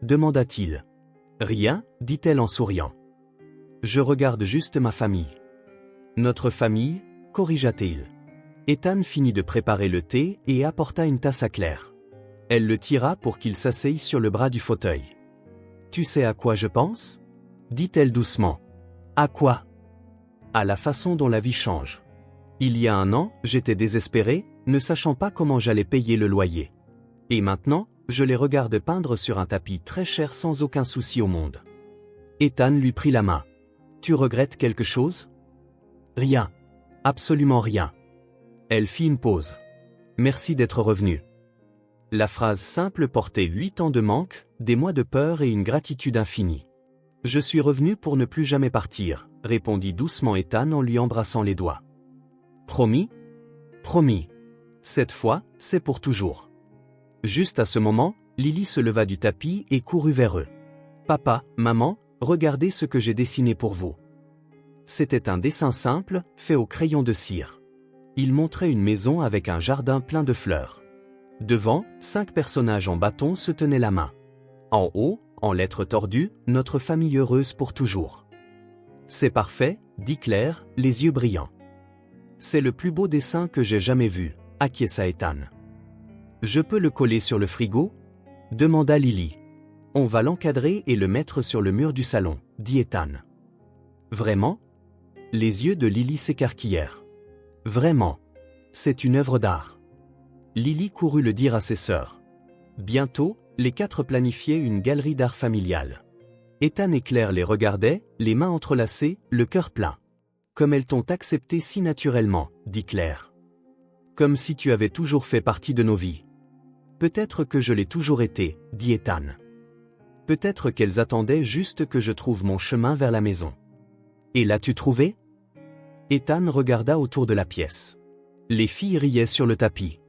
demanda-t-il. « Rien, dit-elle en souriant. Je regarde juste ma famille. » Notre famille, corrigea-t-il. Ethan finit de préparer le thé et apporta une tasse à Claire. Elle le tira pour qu'il s'asseye sur le bras du fauteuil. « Tu sais à quoi je pense » dit-elle doucement. « À quoi ?» À la façon dont la vie change. Il y a 1 an, j'étais désespéré, ne sachant pas comment j'allais payer le loyer. Et maintenant, je les regarde peindre sur un tapis très cher sans aucun souci au monde. Ethan lui prit la main. « Tu regrettes quelque chose ?»« Rien. Absolument rien. » Elle fit une pause. « Merci d'être revenu. » La phrase simple portait 8 ans de manque, des mois de peur et une gratitude infinie. « Je suis revenu pour ne plus jamais partir, » répondit doucement Ethan en lui embrassant les doigts. « Promis ? » ?»« Promis. Cette fois, c'est pour toujours. » Juste à ce moment, Lily se leva du tapis et courut vers eux. « Papa, maman, regardez ce que j'ai dessiné pour vous. » C'était un dessin simple, fait au crayon de cire. Il montrait une maison avec un jardin plein de fleurs. Devant, 5 personnages en bâton se tenaient la main. En haut, en lettres tordues, notre famille heureuse pour toujours. C'est parfait, dit Claire, les yeux brillants. C'est le plus beau dessin que j'ai jamais vu, acquiesça Ethan. Je peux le coller sur le frigo ? demanda Lily. On va l'encadrer et le mettre sur le mur du salon, dit Ethan. Vraiment? Les yeux de Lily s'écarquillèrent. Vraiment. C'est une œuvre d'art. Lily courut le dire à ses sœurs. Bientôt, les quatre planifiaient une galerie d'art familiale. Ethan et Claire les regardaient, les mains entrelacées, le cœur plein. Comme elles t'ont accepté si naturellement, dit Claire. Comme si tu avais toujours fait partie de nos vies. Peut-être que je l'ai toujours été, dit Ethan. Peut-être qu'elles attendaient juste que je trouve mon chemin vers la maison. Et l'as-tu trouvé? Ethan regarda autour de la pièce. Les filles riaient sur le tapis.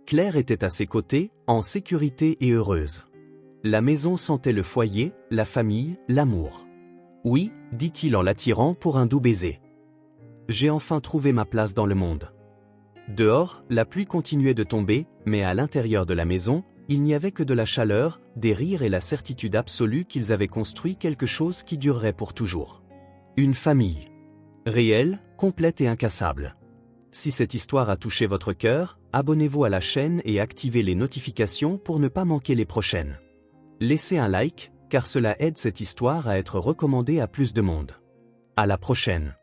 Claire était à ses côtés, en sécurité et heureuse. La maison sentait le foyer, la famille, l'amour. Oui, dit-il en l'attirant pour un doux baiser. J'ai enfin trouvé ma place dans le monde. Dehors, la pluie continuait de tomber, mais à l'intérieur de la maison, il n'y avait que de la chaleur, des rires et la certitude absolue qu'ils avaient construit quelque chose qui durerait pour toujours. Une famille. Réelle, complète et incassable. Si cette histoire a touché votre cœur, abonnez-vous à la chaîne et activez les notifications pour ne pas manquer les prochaines. Laissez un like, car cela aide cette histoire à être recommandée à plus de monde. À la prochaine.